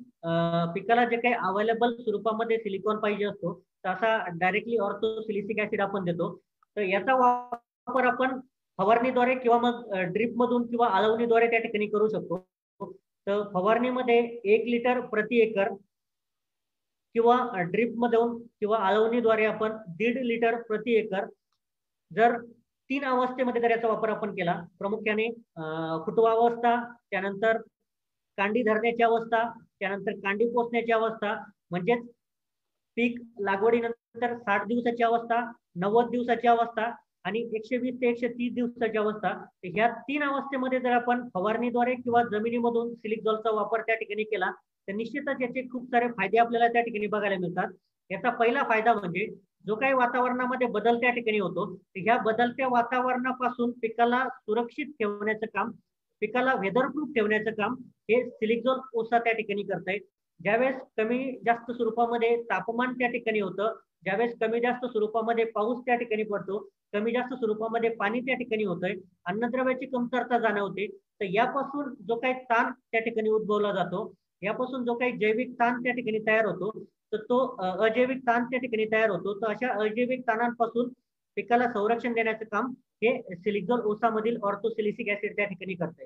पिकाला जे काही अवेलेबल स्वरूपामध्ये सिलिकॉन पाहिजे असतो तसा डायरेक्टली ऑर्थोसिलिसिक ऍसिड आपण देतो. तर याचा वापर आपण फवारणीद्वारे किंवा मग ड्रिप मधून किंवा आळवणीद्वारे त्या ठिकाणी करू शकतो. तर फवारणीमध्ये 1 लिटर प्रति एकर किंवा ड्रिप मधून किंवा आळवणीद्वारे आपण 1.5 लिटर प्रति एकर जर 3 अवस्थेमध्ये जर याचा वापर आपण केला प्रामुख्याने फुटवा अवस्था, त्यानंतर कांडी धरण्याची अवस्था, त्यानंतर कांडी पोचण्याची अवस्था म्हणजेच पीक लागवडीनंतर 60 दिवसाची अवस्था, 90 दिवसाची अवस्था आणि 120 ते 130 दिवसाची अवस्था. ह्या 3 अवस्थेमध्ये जर आपण फवारणीद्वारे किंवा जमिनीमधून सिलिकझोलचा वापर त्या ठिकाणी केला तर निश्चितच याचे खूप सारे फायदे आपल्याला त्या ठिकाणी बघायला मिळतात. याचा पहिला फायदा म्हणजे जो काही वातावरणामध्ये बदल त्या ठिकाणी होतो ह्या बदलत्या वातावरणापासून पिकाला सुरक्षित ठेवण्याचं काम, पिकाला वेदरप्रूफ ठेवण्याचं काम हे सिलिकझोल ओसा त्या ठिकाणी करतायत. ज्यावेळेस कमी जास्त स्वरूपामध्ये तापमान त्या ठिकाणी होतं, ज्यावेळेस कमी जास्त स्वरूपामध्ये पाऊस त्या ठिकाणी पडतो, कमी जास्त स्वरूपामध्ये पाणी त्या ठिकाणी होतंय, अन्नद्रव्याची कमतरता जाणवते, तर यापासून जो काही ताण त्या ठिकाणी उद्भवला जातो, यापासून जो काही जैविक ताण त्या ठिकाणी तयार होतो तर तो अजैविक ताण त्या ठिकाणी तयार होतो. तर अशा अजैविक ताणांपासून पिकाला संरक्षण देण्याचं काम हे सिलिकझोल ओसामधील ऑर्थोसिलिसिक ऍसिड त्या ठिकाणी करते.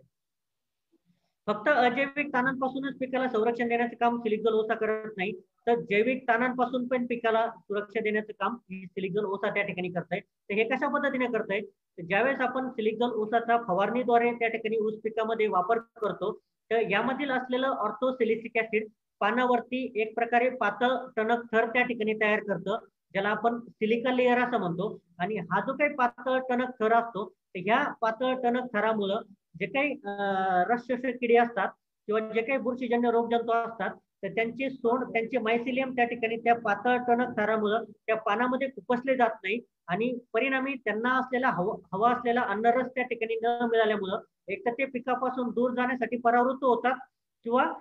फक्त अजैविक ताणांपासूनच पिकाला संरक्षण देण्याचं काम सिलिकझोल ओसा करत नाही तर जैविक ताणांपासून पण पिकाला सुरक्षा देण्याचं काम सिलिकझोल ओसा त्या ठिकाणी करताय. तर हे कशा पद्धतीने करताय, ज्यावेळेस आपण सिलिकझोल ओसाचा फवारणीद्वारे त्या ठिकाणी ऊस पिकामध्ये वापर करतो तर यामधील असलेलं ऑर्थोसिलिसिक ऍसिड पानावरती एक प्रकारे पातळ टणक थर त्या ठिकाणी तयार करतं, ज्याला आपण सिलिका लेअर असं म्हणतो. आणि हा जो काही पातळ टणक थर असतो, तर ह्या पातळ टणक थरामुळं जे काही रस शोषक किडे असतात किंवा जे काही बुरशीजन्य रोगजंतू असतात, तर त्यांचे सोंड, त्यांचे मायसिलियम त्या ठिकाणी त्या पातळ टणक थरामुळं त्या पानामध्ये खुपसले जात नाही आणि परिणामी त्यांना असलेला हवा असलेला अन्नरस त्या ठिकाणी न मिळाल्यामुळं एक तर ते पिकापासून दूर जाण्यासाठी परावृत्त होतात किंवा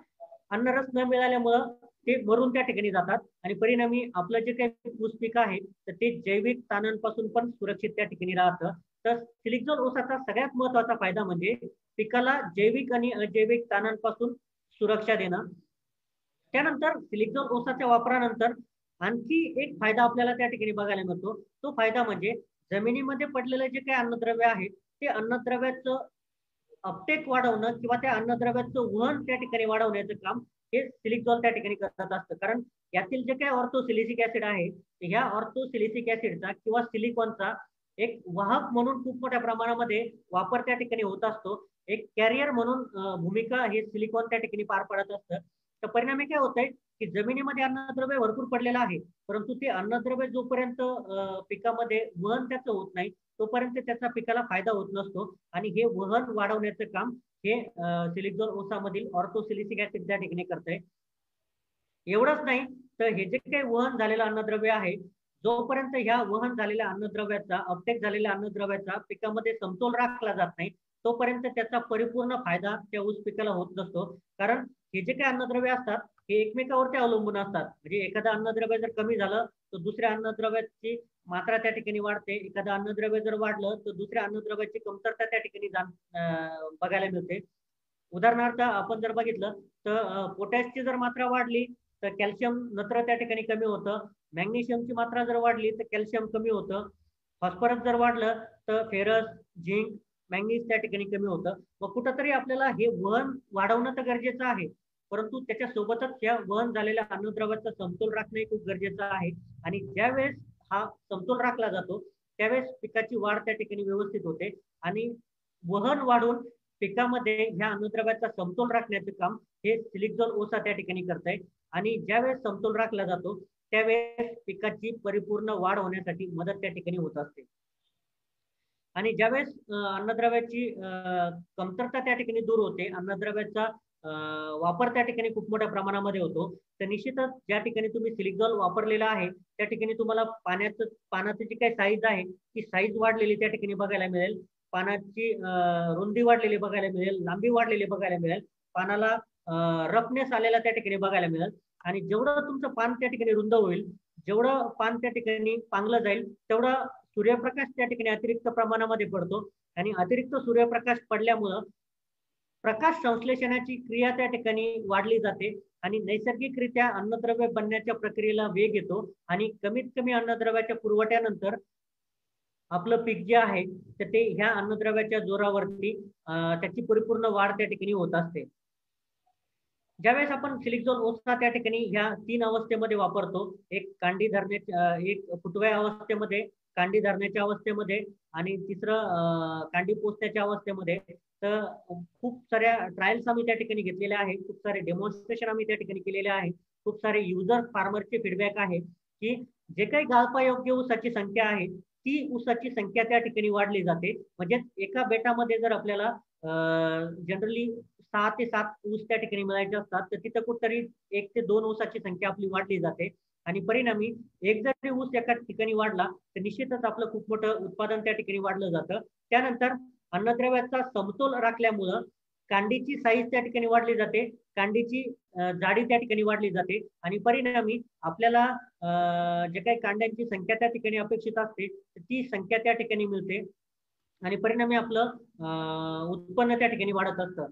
अन्नरस न मिळाल्यामुळं ते मरून त्या ठिकाणी जातात आणि परिणामी आपलं जे काही ऊस पीक आहे तर ते जैविक ताणांपासून पण सुरक्षित त्या ठिकाणी राहतं. तर सिलिक्झोल ऊसाचा सगळ्यात महत्वाचा फायदा म्हणजे पिकाला जैविक आणि अजैविक ताणांपासून सुरक्षा देणं. त्यानंतर सिलिक्झोल ऊसाच्या वापरानंतर आणखी एक फायदा आपल्याला त्या ठिकाणी बघायला मिळतो. तो फायदा म्हणजे जमिनीमध्ये पडलेले जे काही अन्नद्रव्य आहे ते अन्नद्रव्याचं अपटेक वाढवणं किंवा त्या अन्नद्रव्याचं वहन त्या ठिकाणी वाढवण्याचं काम हे सिलिक्झोल त्या ठिकाणी करत असतं. कारण यातील जे काही ऑर्थोसिलिसिक ऍसिड आहे, ह्या ऑर्थोसिलिसिक ऍसिडचा किंवा सिलिकॉनचा एक वाहक म्हणून खूप मोठ्या प्रमाणामध्ये वापर त्या ठिकाणी होत असतो. एक कॅरियर म्हणून भूमिका हे सिलिकॉन त्या ठिकाणी पार पडत असतं. तर परिणामी काय होतंय की जमिनीमध्ये अन्नद्रव्य भरपूर पडलेलं आहे, परंतु ते अन्नद्रव्य जोपर्यंत पिकामध्ये वहन त्याचं होत नाही तोपर्यंत त्याचा पिकाला फायदा होत नसतो. आणि हे वहन वाढवण्याचं काम हे सिलिक्झोल ऊसामधील ऑर्थोसिलिसिक ऍसिड त्या ठिकाणी करतंय. एवढंच नाही तर हे जे काही वहन झालेलं अन्नद्रव्य आहे, जोपर्यंत ह्या वहन झालेल्या अन्नद्रव्याचा, अपटेक झालेल्या अन्नद्रव्याचा पिकामध्ये समतोल राखला जात नाही तोपर्यंत त्याचा परिपूर्ण फायदा त्या ऊस पिकाला होत नसतो. कारण हे जे काही अन्नद्रव्य असतात हे एकमेकावरती अवलंबून असतात. म्हणजे एखादं अन्नद्रव्य जर कमी झालं तर दुसऱ्या अन्नद्रव्याची मात्रा त्या ठिकाणी वाढते, एखादं अन्नद्रव्य जर वाढलं तर दुसऱ्या अन्नद्रव्याची कमतरता त्या ठिकाणी बघायला मिळते. उदाहरणार्थ आपण जर बघितलं तर पोटॅशची जर मात्रा वाढली तर कॅल्शियम नत्र त्या ठिकाणी कमी होतं, मॅग्नेशियमची मात्रा जर वाढली तर कॅल्शियम कमी होतं, फॉस्फरस जर वाढलं तर फेरस, झिंक, मॅंगनीज त्या ठिकाणी कमी होतं. मग कुठंतरी आपल्याला हे वहन वाढवणं तर गरजेचं आहे, परंतु त्याच्यासोबतच या वहन झालेल्या अन्नद्रव्याचा समतोल राखणे खूप गरजेचं आहे. आणि ज्यावेळेस हा समतोल राखला जातो त्यावेळेस पिकाची वाढ त्या ठिकाणी व्यवस्थित होते आणि वहन वाढून पिकामध्ये ह्या अन्नद्रव्याचा समतोल राखण्याचं काम हे सिलिक्झोल ऊसा त्या ठिकाणी करतंय. आणि ज्यावेळेस समतोल राखला जातो त्यावेळेस पिकाची परिपूर्ण वाढ होण्यासाठी मदत त्या ठिकाणी होत असते. आणि ज्यावेळेस अन्नद्रव्याची कमतरता त्या ठिकाणी दूर होते, अन्नद्रव्याचा वापर त्या ठिकाणी खूप मोठ्या प्रमाणामध्ये होतो, तर निश्चितच ज्या ठिकाणी तुम्ही सिलिक्झोल वापरलेला आहे त्या ठिकाणी तुम्हाला पानाची जी काही साईज आहे ती साईज वाढलेली त्या ठिकाणी बघायला मिळेल, पानाची रुंदी वाढलेली बघायला मिळेल, लांबी वाढलेली बघायला मिळेल, पानाला रफनेस आलेला त्या ठिकाणी बघायला मिळेल. आणि जेवढं तुमचं पान त्या ठिकाणी रुंद होईल, जेवढं पान त्या ठिकाणी पांगलं जाईल तेवढं सूर्यप्रकाश त्या ठिकाणी अतिरिक्त प्रमाणामध्ये पडतो आणि अतिरिक्त सूर्यप्रकाश पडल्यामुळं प्रकाश संश्लेषणाची क्रिया त्या ठिकाणी वाढली जाते आणि नैसर्गिकरित्या अन्नद्रव्य बनण्याच्या प्रक्रियेला वेग येतो आणि कमीत कमी अन्नद्रव्याच्या पुरवठ्यानंतर आपलं पीक जे आहे तर ते ह्या अन्नद्रव्याच्या जोरावरती त्याची परिपूर्ण वाढ त्या ठिकाणी होत असते. ज्यावेळेस आपण सिलिक्झोल ऊसा त्या ठिकाणी ह्या 3 अवस्थेमध्ये वापरतो, एक कांडी धरण्याच्या, एक फुटव्या अवस्थेमध्ये, कांडी धरण्याच्या अवस्थेमध्ये आणि तिसरं कांडी पोचण्याच्या अवस्थेमध्ये. तर खूप साऱ्या ट्रायल्स आम्ही त्या ठिकाणी घेतलेल्या आहेत, खूप सारे डेमॉन्स्ट्रेशन आम्ही त्या ठिकाणी केलेले आहे, खूप सारे युजर फार्मरचे फीडबॅक आहे की जे काही गाळपायोग्य ऊसाची संख्या आहे ती ऊसाची संख्या त्या ठिकाणी वाढली जाते. म्हणजे एका बेटामध्ये जर आपल्याला जनरली 6 ते 7 ऊस त्या ठिकाणी मिळायचे असतात तर तिथं कुठतरी 1 ते 2 ऊसाची संख्या आपली वाढली जाते आणि परिणामी एक जरी ऊस एका ठिकाणी वाढला तर निश्चितच आपलं खूप मोठं उत्पादन त्या ठिकाणी वाढलं जातं. त्यानंतर अन्नद्रव्याचा समतोल राखल्यामुळं कांडीची साईज त्या ठिकाणी वाढली जाते, कांडीची जाडी त्या ठिकाणी वाढली जाते आणि परिणामी आपल्याला जे काही कांड्यांची संख्या त्या ठिकाणी अपेक्षित असते ती संख्या त्या ठिकाणी मिळते आणि परिणामी आपलं उत्पन्न त्या ठिकाणी वाढत असतं.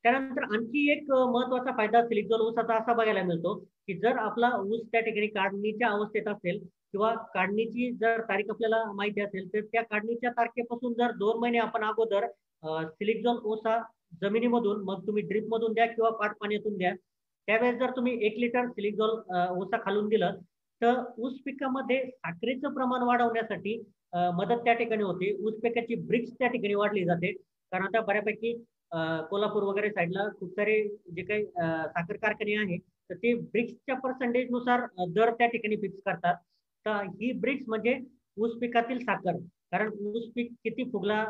त्यानंतर आणखी एक महत्वाचा फायदा सिलिक्झोल ऊसाचा असा बघायला मिळतो की जर आपला ऊस त्या ठिकाणी काढणीच्या अवस्थेत असेल किंवा काढणीची जर तारीख आपल्याला माहिती असेल तर त्या काढणीच्या तारखेपासून जर 2 महिने आपण अगोदर सिलिक्झोल ऊसा जमिनीमधून, मग तुम्ही ड्रिप मधून द्या किंवा पाट पाण्यातून द्या, त्यावेळेस जर तुम्ही 1 लिटर सिलिक्झोल ऊसा खालून दिलं तर ऊस पिकामध्ये साखरेचं प्रमाण वाढवण्यासाठी मदत त्या ठिकाणी होते. ऊस पिकाची ब्रिक्स त्या ठिकाणी वाढली जाते. कारण आता बऱ्यापैकी कोल्हापूर वगैरे साईडला खूप सारे जे काही साखर कारखाने आहे तर ते ब्रिक्सच्या पर्सेंटेज नुसार दर त्या ठिकाणी फिक्स करतात. तर ही ब्रिक्स म्हणजे ऊस पिकातील साखर, कारण ऊस पीक किती फुगला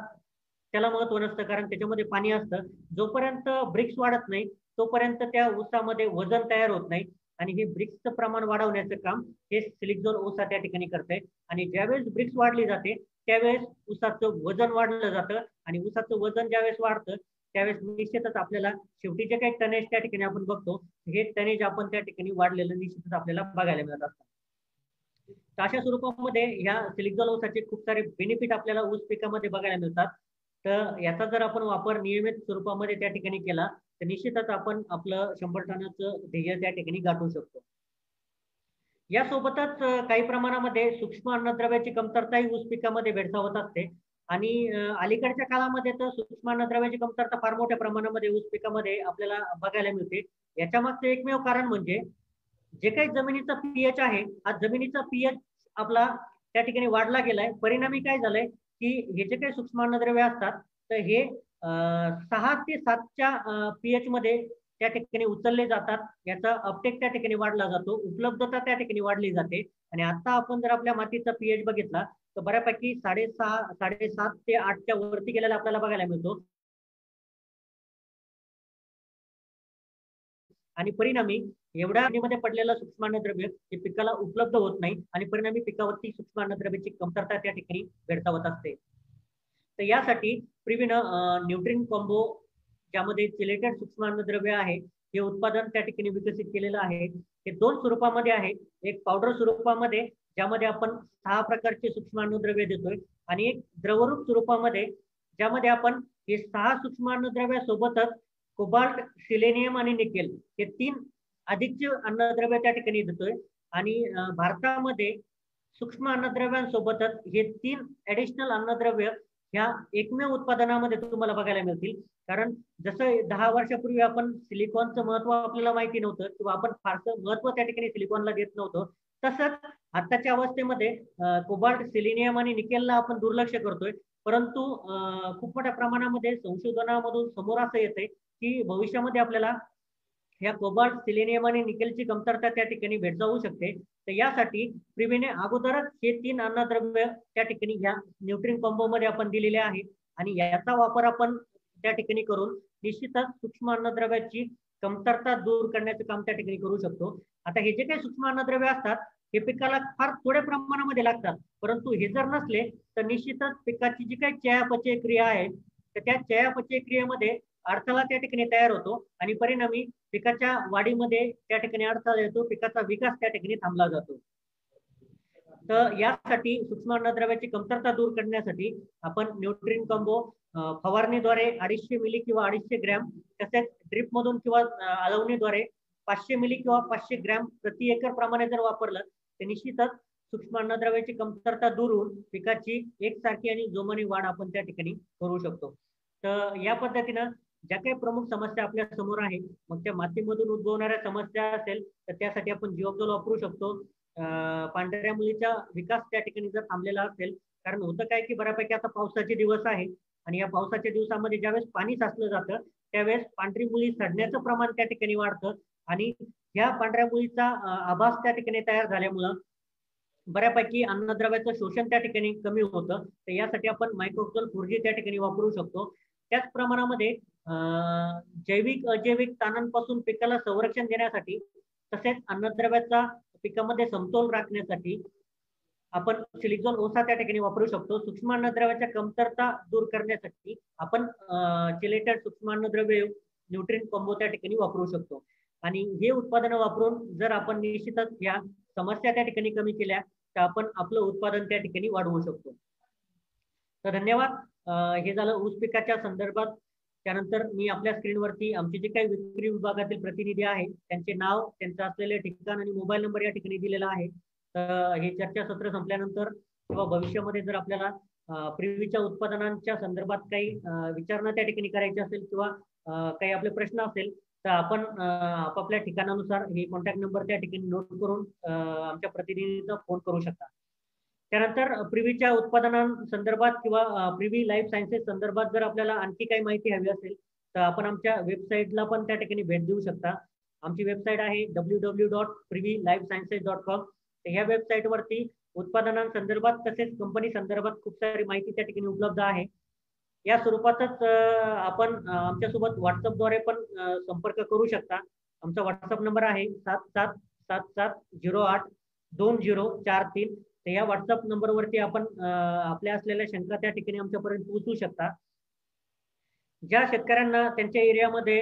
त्याला महत्व नसतं, कारण त्याच्यामध्ये पाणी असतं. जोपर्यंत ब्रिक्स वाढत नाही तोपर्यंत त्या ऊसामध्ये वजन तयार होत नाही आणि हे ब्रिक्सचं प्रमाण वाढवण्याचं काम हे सिलिक झोन ऊसा त्या ठिकाणी करते. आणि ज्यावेळेस ब्रिक्स वाढली जाते त्यावेळेस ऊसाचं वजन वाढलं जातं आणि ऊसाचं वजन ज्यावेळेस वाढतं त्यावेळेस निश्चितच आपल्याला शेवटी जे काही टनेज त्या ठिकाणी आपण बघतो हे टनेज आपण त्या ठिकाणी वाढलेलं निश्चितच आपल्याला बघायला मिळत असतं. तर अशा स्वरूपामध्ये ह्या सिलिक झोन ऊसाचे खूप सारे बेनिफिट आपल्याला ऊस पिकामध्ये बघायला मिळतात. तर याचा जर आपण वापर नियमित स्वरूपामध्ये त्या ठिकाणी केला तर निश्चितच आपण आपलं 100 टनाचं ध्येय त्या ठिकाणी गाठवू शकतो. यासोबतच काही प्रमाणामध्ये सूक्ष्म अन्नद्रव्याची कमतरताही ऊस पिकामध्ये भेडसावत असते आणि अलीकडच्या काळामध्ये तर सूक्ष्म अन्नद्रव्याची कमतरता फार मोठ्या प्रमाणामध्ये ऊस पिकामध्ये आपल्याला बघायला मिळते. याच्या मागचं एकमेव कारण म्हणजे जे काही जमिनीचा पीएच आहे हा जमिनीचा पीएच आपला त्या ठिकाणी वाढला गेलाय. परिणामी काय झालंय की हे जे काही सूक्ष्म अन्नद्रव्य असतात तर हे 6 ते 7च्या पीएच मध्ये त्या ठिकाणी उचलले जातात. याचा अपटेक त्या ठिकाणी वाढला जातो, उपलब्धता त्या ठिकाणी वाढली जाते. आणि आता आपण जर आपल्या मातीचा पीएच बघितला तर बऱ्यापैकी 6.5 7.5 ते 8च्या वरती गेलेला आपल्याला बघायला मिळतो. आणि परिणामी एवढ्या जमिनीमध्ये पडलेलं सूक्ष्म अन्नद्रव्य हे पिकाला उपलब्ध होत नाही आणि परिणामी पिकावरती सूक्ष्म अन्नद्रव्याची कमतरता त्या ठिकाणी भेडसावत असते. तर यासाठी प्रिव्हीनं न्यूट्रिन कॉम्बो ज्यामध्ये चिलेटेड सूक्ष्म अन्नद्रव्य आहे हे उत्पादन त्या ठिकाणी विकसित केलेलं आहे. हे 2 स्वरूपामध्ये आहे. एक पावडर स्वरूपामध्ये ज्यामध्ये आपण 6 प्रकारचे सूक्ष्म अन्नद्रव्य देतोय आणि एक द्रवरूप स्वरूपामध्ये ज्यामध्ये आपण हे 6 सूक्ष्म अन्नद्रव्यासोबतच कोबाल्ट, सिलेनियम आणि निकेल हे 3 अधिकचे अन्नद्रव्य त्या ठिकाणी देतोय. आणि भारतामध्ये सूक्ष्म अन्नद्रव्यांसोबतच हे 3 ऍडिशनल अन्नद्रव्य ह्या एकमेव उत्पादनामध्ये तुम्हाला बघायला मिळतील. कारण जसं 10 वर्षापूर्वी आपण सिलिकॉनचं महत्व आपल्याला माहिती नव्हतं किंवा आपण फारसं महत्व त्या ठिकाणी सिलिकॉनला देत नव्हतो, तसंच आताच्या अवस्थेमध्ये कोबाल्ट, सिलिनियम आणि निकेलला आपण दुर्लक्ष करतोय. परंतु खूप मोठ्या प्रमाणामध्ये संशोधनामधून समोर असं येते की भविष्यामध्ये आपल्याला ह्या कोबाल्ट, सिलेनियम आणि निकेलची कमतरता त्या ठिकाणी भेडसावू शकते. तर यासाठी प्रिव्हीने अगोदरच हे 3 अन्नद्रव्य त्या ठिकाणी ह्या न्यूट्रिन कॉम्बो मध्ये आपण दिलेले आहे आणि याचा वापर आपण त्या ठिकाणी करून निश्चितच सूक्ष्म अन्नद्रव्याची कमतरता दूर करण्याचं काम त्या ठिकाणी करू शकतो. आता हे जे काही सूक्ष्म अन्नद्रव्य असतात हे पिकाला फार थोड्या प्रमाणामध्ये लागतात, परंतु हे जर नसले तर निश्चितच पिकाची जी काही चयापचय क्रिया आहे तर त्या चयापचय क्रियेमध्ये अडथळा त्या ठिकाणी तयार होतो आणि परिणामी पिकाच्या वाढीमध्ये त्या ठिकाणी अडथळा येतो, पिकाचा विकास त्या ठिकाणी थांबला जातो. तर यासाठी सूक्ष्म अन्नद्रव्याची कमतरता दूर करण्यासाठी आपण न्यूट्रिन कॉम्बो फवारणीद्वारे 250 मिली किंवा 250 ग्रॅम, तसेच ड्रिप मधून किंवा आळवणीद्वारे 500 मिली किंवा 500 ग्रॅम प्रति एकर प्रमाणे जर वापरलं तर निश्चितच सूक्ष्म अन्नद्रव्याची कमतरता दूर होऊन पिकाची एकसारखी आणि जोमानी वाढ आपण त्या ठिकाणी करू शकतो. तर या पद्धतीनं ज्या काही प्रमुख समस्या आपल्या समोर आहे, मग त्या मातीमधून उद्भवणाऱ्या समस्या असेल तर त्यासाठी आपण जिओक्झोल वापरू शकतो. पांढऱ्या मुळीचा विकास त्या ठिकाणी जर थांबलेला असेल, कारण होतं काय की बऱ्यापैकी आता पावसाचे दिवस आहे आणि या पावसाच्या दिवसामध्ये ज्यावेळेस पाणी साचलं जातं त्यावेळेस पांढरी मुळी सडण्याचं प्रमाण त्या ठिकाणी वाढतं आणि ह्या पांढऱ्या मुळीचा आभास त्या ठिकाणी तयार झाल्यामुळं बऱ्यापैकी अन्नद्रव्याचं शोषण त्या ठिकाणी कमी होतं. तर यासाठी आपण मायक्रोक्झोल 4G त्या ठिकाणी वापरू शकतो. त्याच प्रमाणामध्ये जैविक अजैविक ताणांपासून पिकाला संरक्षण देण्यासाठी तसेच अन्नद्रव्याचा पिकामध्ये समतोल राखण्यासाठी आपण सिलिक झोन ऊसा त्या ठिकाणी वापरू शकतो. सूक्ष्म अन्नद्रव्याच्या कमतरता दूर करण्यासाठी आपण चिलेटेड सूक्ष्म अन्नद्रव्य न्यूट्रिन कॉम्बो त्या ठिकाणी वापरू शकतो. आणि हे उत्पादनं वापरून जर आपण निश्चितच या समस्या त्या ठिकाणी कमी केल्या तर आपण आपलं उत्पादन त्या ठिकाणी वाढवू शकतो. तर धन्यवाद. हे झालं ऊस पिकाच्या संदर्भात. त्यानंतर मी आपल्या स्क्रीनवरती आमचे जे काही विक्री विभागातील प्रतिनिधी आहेत त्यांचे नाव, त्यांचं असलेले ठिकाण आणि मोबाईल नंबर या ठिकाणी दिलेला आहे. तर हे चर्चासत्र संपल्यानंतर किंवा भविष्यामध्ये जर आपल्याला प्रिव्हीच्या उत्पादनांच्या संदर्भात काही विचारणा त्या ठिकाणी करायची असेल किंवा काही आपले प्रश्न असेल तर आपण आपापल्या ठिकाणानुसार हे कॉन्टॅक्ट नंबर त्या ठिकाणी नोट करून आमच्या प्रतिनिधींना फोन करू शकता. त्यानंतर प्रिव्हीच्या उत्पादनांसंदर्भात किंवा प्रिव्ही लाईफ सायन्सेस संदर्भात जर आपल्याला आणखी काही माहिती हवी असेल तर आपण आमच्या वेबसाईटला पण त्या ठिकाणी भेट देऊ शकता. आमची वेबसाईट आहे www.privylifesciences.com. ह्या वेबसाईटवरती उत्पादनांसंदर्भात तसेच कंपनी संदर्भात खूप सारी माहिती त्या ठिकाणी उपलब्ध आहे. या स्वरूपातच आपण आमच्यासोबत व्हॉट्सअपद्वारे पण संपर्क करू शकता. आमचा व्हॉट्सअप नंबर आहे 7777082043. तर या व्हॉट्सअप नंबरवरती आपण आपल्या असलेल्या शंका त्या ठिकाणी आमच्यापर्यंत पोहोचवू शकता. ज्या शेतकऱ्यांना त्यांच्या एरियामध्ये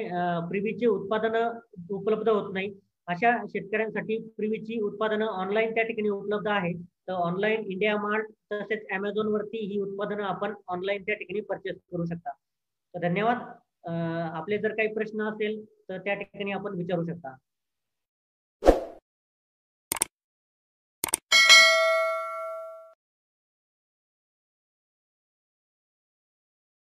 प्रिव्हीची उत्पादनं उपलब्ध होत नाही अशा शेतकऱ्यांसाठी प्रिव्हीची उत्पादनं ऑनलाईन त्या ठिकाणी उपलब्ध आहे. तर ऑनलाईन इंडिया मार्ट तसेच Amazon वरती ही उत्पादनं आपण ऑनलाईन त्या ठिकाणी परचेस करू शकता. तर धन्यवाद. आपले जर काही प्रश्न असेल तर त्या ठिकाणी आपण विचारू शकता.